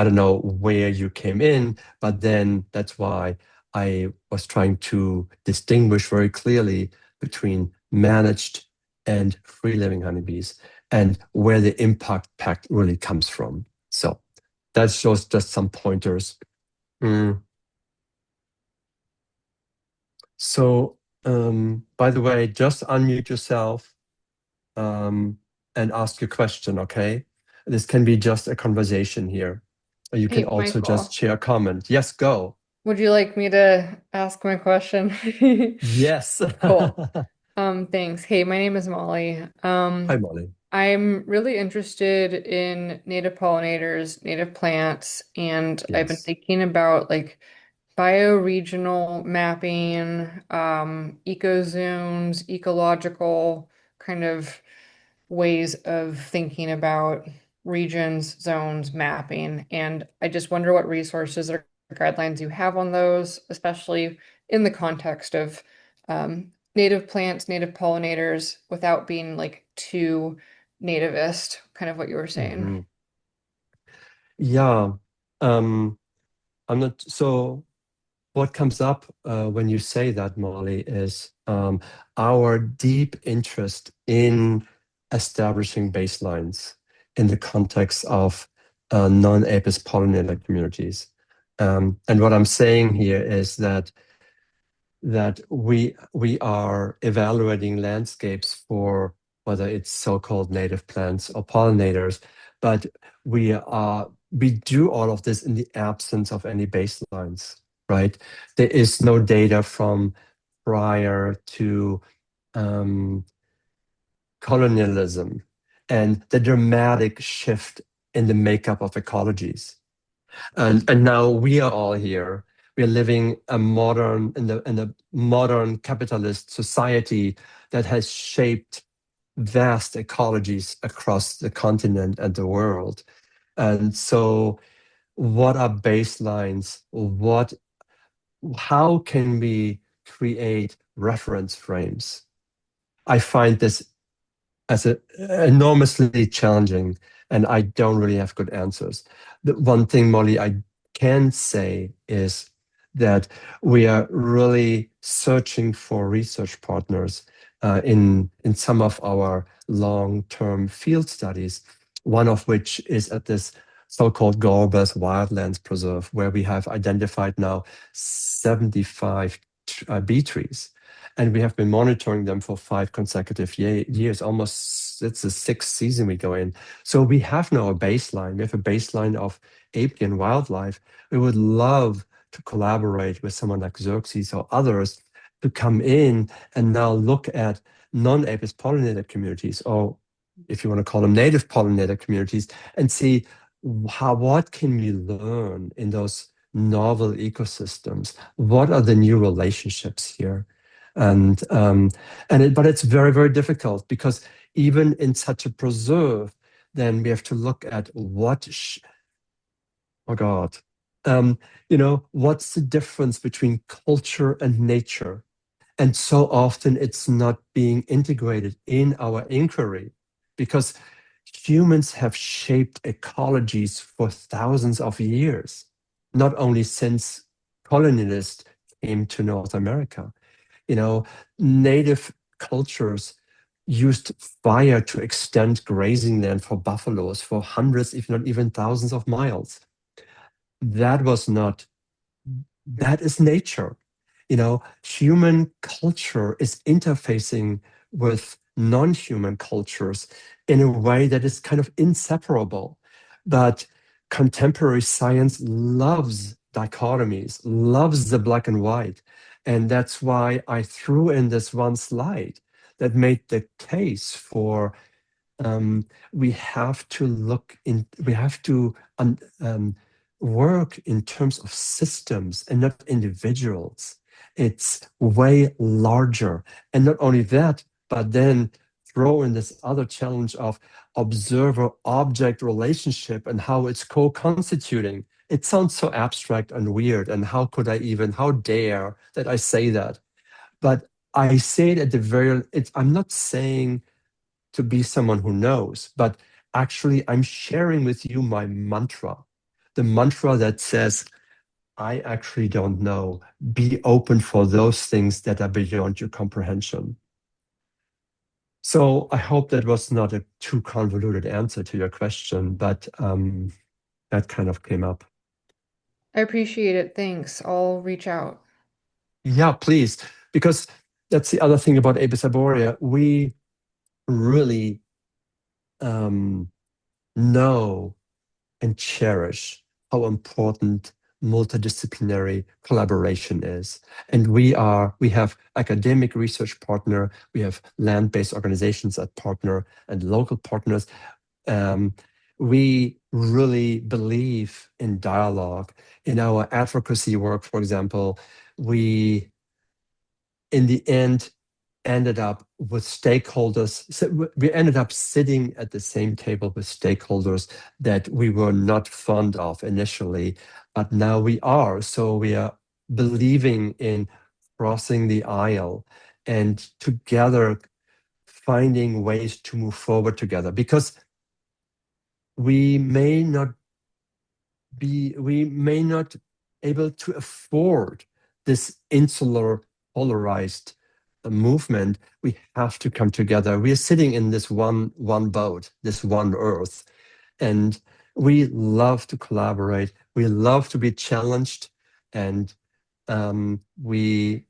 Speaker 1: don't know where you came in, but then that's why I was trying to distinguish very clearly between managed and free living honeybees and where the impact really comes from. So that's just some pointers. So By the way, just unmute yourself and ask your question, okay? This can be just a conversation here. Or you can
Speaker 8: Hey,
Speaker 1: also
Speaker 8: Michael.
Speaker 1: just share a comment. Yes, go.
Speaker 8: Would you like me to ask my question?
Speaker 1: Yes.
Speaker 8: Cool. Thanks. Hey, my name is Molly.
Speaker 1: Hi, Molly.
Speaker 8: I'm really interested in native pollinators, native plants, and I've been
Speaker 1: Yes.
Speaker 8: thinking about like bioregional mapping, ecozones, ecological kind of ways of thinking about regions, zones, mapping. And I just wonder what resources or guidelines you have on those, especially in the context of native plants, native pollinators, without being like too nativist, kind of what you were saying.
Speaker 1: Mhm. Yeah. I'm not so what comes up when you say that, Molly, is our deep interest in establishing baselines in the context of non-apis pollinator communities. And what I'm saying here is that we are evaluating landscapes for whether it's so-called native plants or pollinators, but we do all of this in the absence of any baselines, right? There is no data from prior to colonialism and the dramatic shift in the makeup of ecologies. And now we are all here. We are living a modern in a modern capitalist society that has shaped vast ecologies across the continent and the world. And so, what are baselines? How can we create reference frames? I find this as enormously challenging, and I don't really have good answers. The one thing, Molly, I can say is that we are really searching for research partners in some of our long-term field studies, one of which is at this so-called Gorbers Wildlands Preserve, where we have identified now 75 bee trees. And we have been monitoring them for 5 consecutive years. Almost, it's the 6th season we go in. So we have now a baseline. We have a baseline of apian wildlife. We would love to collaborate with someone like Xerxes or others to come in and now look at non-apis pollinator communities, or if you want to call them native pollinator communities, and see what can we learn in those novel ecosystems? What are the new relationships here? But it's very, very difficult because even in such a preserve, then we have to look at oh God, what's the difference between culture and nature? And so often it's not being integrated in our inquiry because humans have shaped ecologies for thousands of years, not only since colonialists came to North America. Native cultures used fire to extend grazing land for buffaloes for hundreds, if not even thousands of miles. That is nature. Human culture is interfacing with non-human cultures in a way that is kind of inseparable. But contemporary science loves dichotomies, loves the black and white. And that's why I threw in this one slide that made the case for we have to work in terms of systems and not individuals. It's way larger. And not only that, but then throw in this other challenge of observer-object relationship and how it's co-constituting. It sounds so abstract and weird, and how dare that I say that? But I say it at I'm not saying to be someone who knows, but actually I'm sharing with you my mantra, the mantra that says, I actually don't know. Be open for those things that are beyond your comprehension. So I hope that was not a too convoluted answer to your question, but that kind of came up.
Speaker 8: I appreciate it. Thanks. I'll reach out.
Speaker 1: Yeah, please, because that's the other thing about Apis arborea. We really know and cherish how important multidisciplinary collaboration is. And we have academic research partner, we have land-based organizations that partner, and local partners. We really believe in dialogue. In our advocacy work, for example, we, in the end, ended up with stakeholders. So we ended up sitting at the same table with stakeholders that we were not fond of initially, but now we are. So we are believing in crossing the aisle and together finding ways to move forward together, because we may not able to afford this insular polarized movement. We have to come together. We are sitting in this one boat, this one earth, and we love to collaborate. We love to be challenged, and we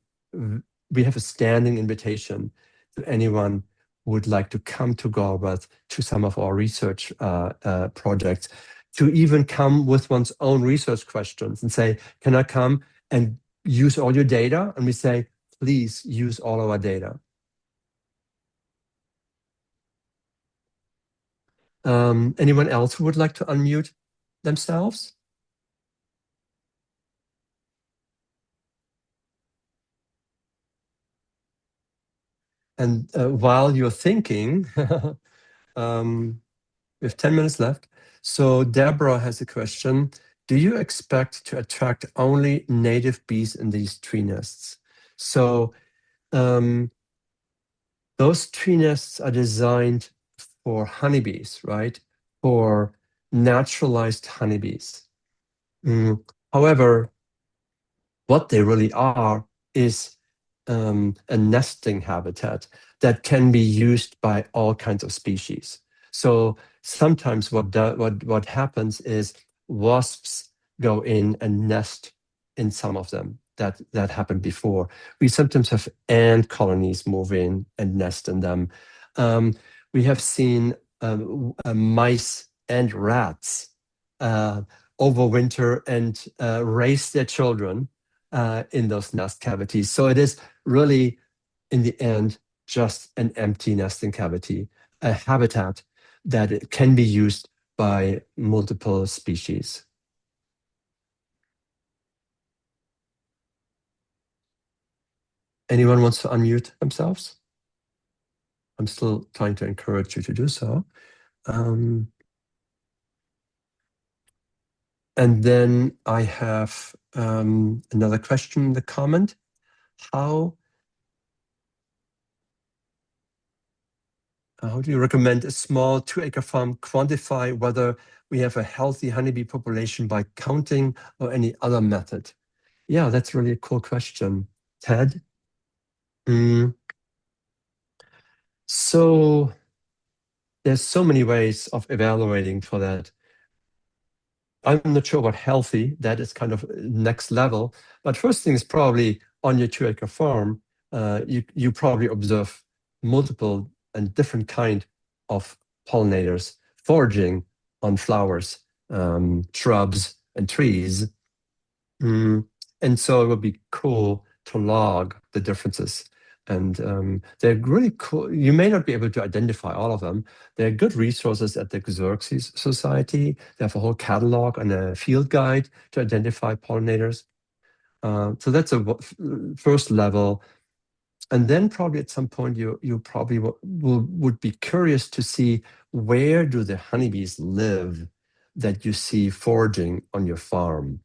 Speaker 1: have a standing invitation to anyone who would like to come to Galbraith to some of our research projects, to even come with one's own research questions and say, can I come and use all your data? And we say, please use all our data. Anyone else who would like to unmute themselves? And while you're thinking, we have 10 minutes left. So Deborah has a question. Do you expect to attract only native bees in these tree nests? So those tree nests are designed for honeybees, right? For naturalized honeybees. However, what they really are is a nesting habitat that can be used by all kinds of species. So sometimes what happens is wasps go in and nest in some of them. That happened before. We sometimes have ant colonies move in and nest in them. We have seen mice and rats overwinter and raise their children in those nest cavities. So it is really, in the end, just an empty nesting cavity, a habitat that it can be used by multiple species. Anyone wants to unmute themselves? I'm still trying to encourage you to do so. And then I have another question in the comment. How do you recommend a small 2-acre farm quantify whether we have a healthy honeybee population by counting or any other method? Yeah, that's really a cool question. Ted? So there's so many ways of evaluating for that. I'm not sure about healthy, that is kind of next level. But first thing is probably on your 2-acre farm, you probably observe multiple and different kind of pollinators foraging on flowers, shrubs, and trees. And so it would be cool to log the differences. And they're really cool. You may not be able to identify all of them. They're good resources at the Xerxes Society. They have a whole catalog and a field guide to identify pollinators. So that's a first level. And then probably at some point you probably would be curious to see, where do the honeybees live that you see foraging on your farm?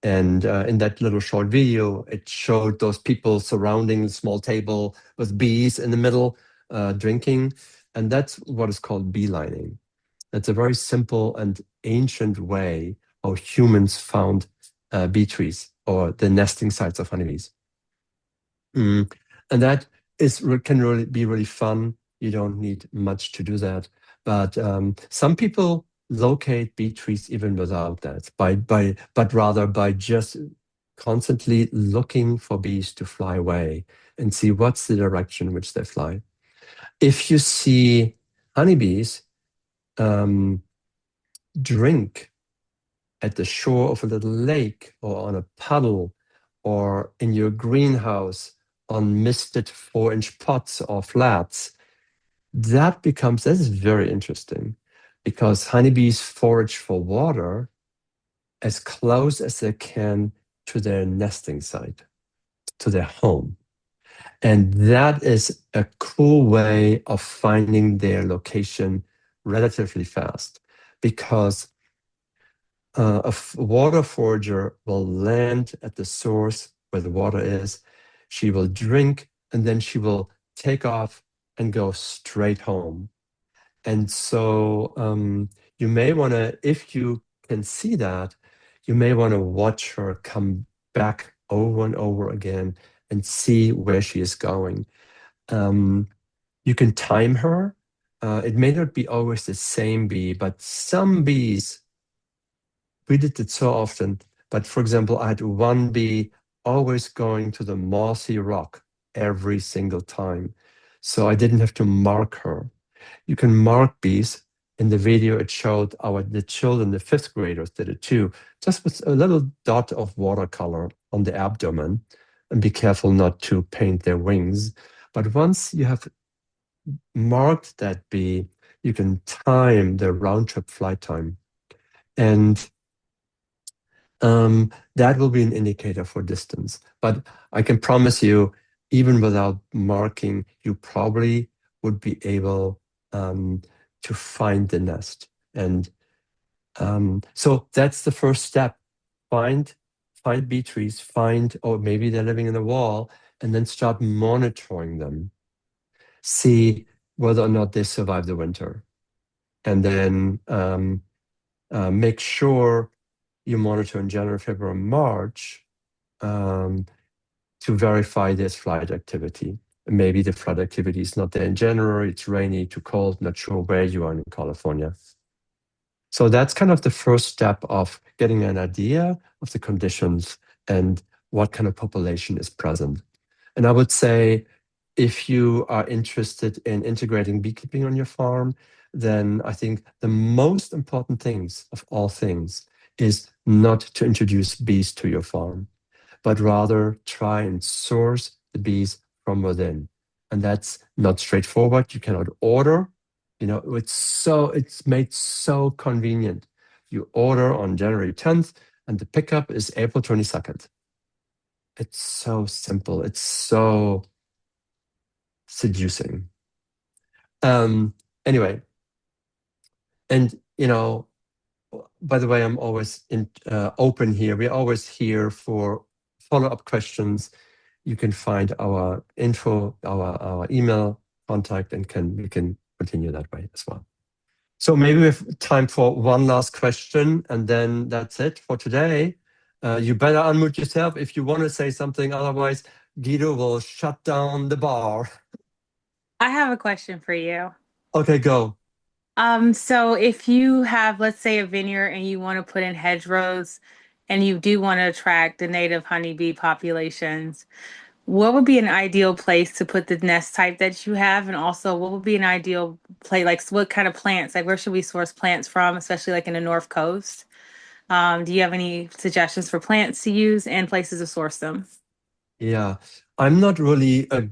Speaker 1: And in that little short video, it showed those people surrounding a small table with bees in the middle, drinking. And that's what is called beelining. That's a very simple and ancient way how humans found bee trees or the nesting sites of honeybees. And that can really be really fun. You don't need much to do that. But some people locate bee trees even without that, but rather by just constantly looking for bees to fly away and see what's the direction in which they fly. If you see honeybees drink at the shore of a little lake or on a puddle or in your greenhouse on misted 4-inch pots or flats, that is very interesting, because honeybees forage for water as close as they can to their nesting site, to their home. And that is a cool way of finding their location relatively fast, because a water forager will land at the source where the water is. She will drink, and then she will take off and go straight home. And so you may want to, if you can see that, you may want to watch her come back over and over again and see where she is going. You can time her. It may not be always the same bee, but some bees, we did it so often. But for example, I had one bee always going to the mossy rock every single time. So I didn't have to mark her. You can mark bees. In the video, it showed the children, the 5th graders did it too, just with a little dot of watercolor on the abdomen, and be careful not to paint their wings. But once you have marked that bee, you can time the round trip flight time. And that will be an indicator for distance. But I can promise you, even without marking, you probably would be able to find the nest. And so that's the first step. Find bee trees, or maybe they're living in a wall, and then start monitoring them. See whether or not they survive the winter. And then make sure you monitor in January, February, March to verify there's flight activity. Maybe the flight activity is not there in January, it's rainy, too cold, not sure where you are in California. So that's kind of the first step of getting an idea of the conditions and what kind of population is present. And I would say, if you are interested in integrating beekeeping on your farm, then I think the most important things of all things is not to introduce bees to your farm, but rather try and source the bees from within. And that's not straightforward. You cannot order. It's made so convenient. You order on January 10th, and the pickup is April 22nd. It's so simple. It's so seducing. Anyway, and by the way, I'm always open here. We're always here for follow-up questions. You can find our info, our email contact, and we can continue that way as well. So maybe we have time for one last question, and then that's it for today. You better unmute yourself if you want to say something. Otherwise, Guido will shut down the bar.
Speaker 6: I have a question for you.
Speaker 1: Okay, go.
Speaker 6: So if you have, let's say, a vineyard and you want to put in hedgerows and you do want to attract the native honeybee populations, what would be an ideal place to put the nest type that you have? And also, what would be an ideal place, like what kind of plants, like where should we source plants from, especially like in the North Coast? Do you have any suggestions for plants to use and places to source them?
Speaker 1: Yeah, I'm not really a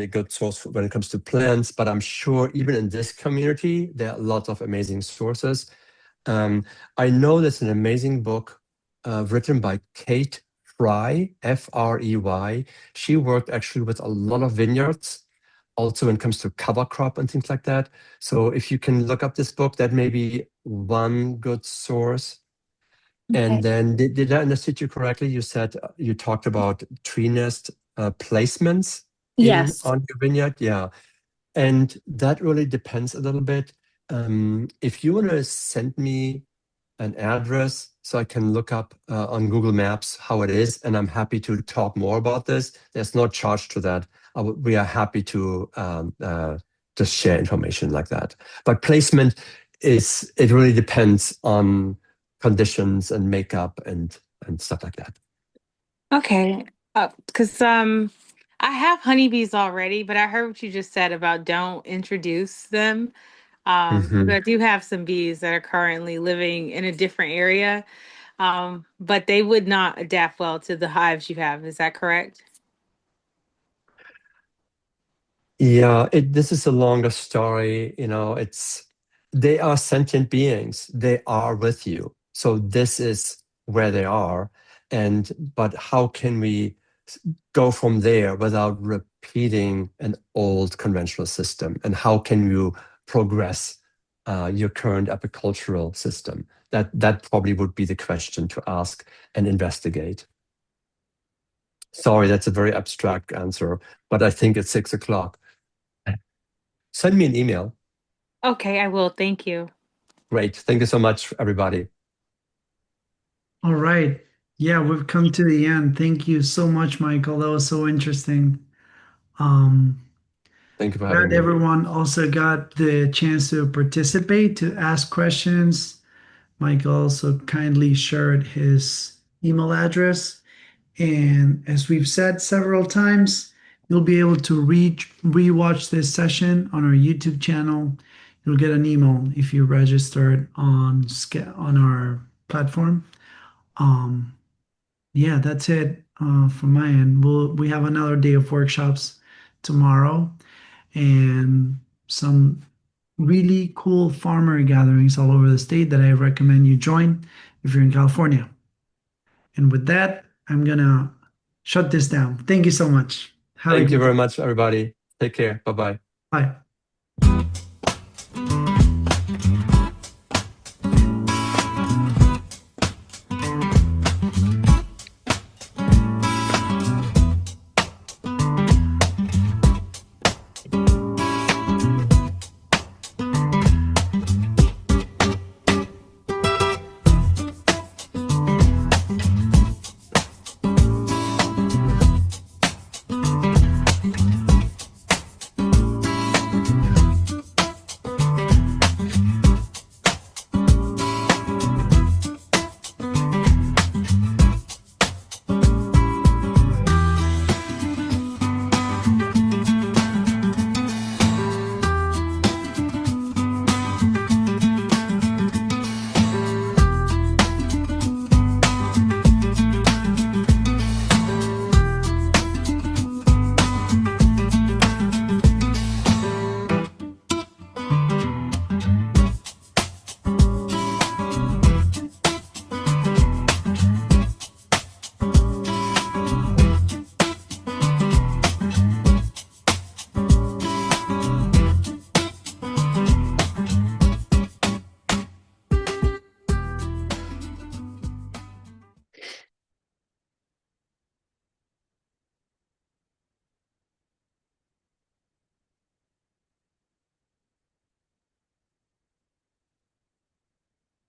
Speaker 1: good source when it comes to plants, but I'm sure even in this community, there are lots of amazing sources. I know there's an amazing book written by Kate Frey, Frey. She worked actually with a lot of vineyards, also when it comes to cover crop and things like that. So if you can look up this book, that may be one good source.
Speaker 6: Okay.
Speaker 1: And then did I understand you correctly? You said you talked about TreeNest placements
Speaker 6: Yes.
Speaker 1: on your vineyard. Yeah. And that really depends a little bit. If you want to send me an address so I can look up on Google Maps how it is, and I'm happy to talk more about this. There's no charge to that. We are happy to just share information like that. But placement it really depends on conditions and makeup and stuff like that.
Speaker 6: Okay. Because I have honeybees already, but I heard what you just said about don't introduce them. But I do have some bees that are currently living in a different area. But they would not adapt well to the hives you have. Is that correct?
Speaker 1: Yeah, this is a longer story. They are sentient beings. They are with you. So this is where they are. But how can we go from there without repeating an old conventional system? And how can you progress your current apicultural system? That probably would be the question to ask and investigate. Sorry, that's a very abstract answer, but I think it's 6 o'clock. Send me an email.
Speaker 6: Okay, I will. Thank you.
Speaker 1: Great. Thank you so much, everybody.
Speaker 2: All right. Yeah, we've come to the end. Thank you so much, Michael. That was so interesting. Um,
Speaker 1: Thank you for having
Speaker 2: Glad
Speaker 1: me.
Speaker 2: everyone also got the chance to participate, to ask questions. Michael also kindly shared his email address. And as we've said several times, you'll be able to rewatch this session on our YouTube channel. You'll get an email if you registered on our platform. Yeah, that's it from my end. We have another day of workshops tomorrow and some really cool farmer gatherings all over the state that I recommend you join if you're in California. And with that, I'm gonna shut this down. Thank you so much. Have a
Speaker 1: Thank you
Speaker 2: good
Speaker 1: very
Speaker 2: day.
Speaker 1: much, everybody. Take care. Bye-bye.
Speaker 2: Bye.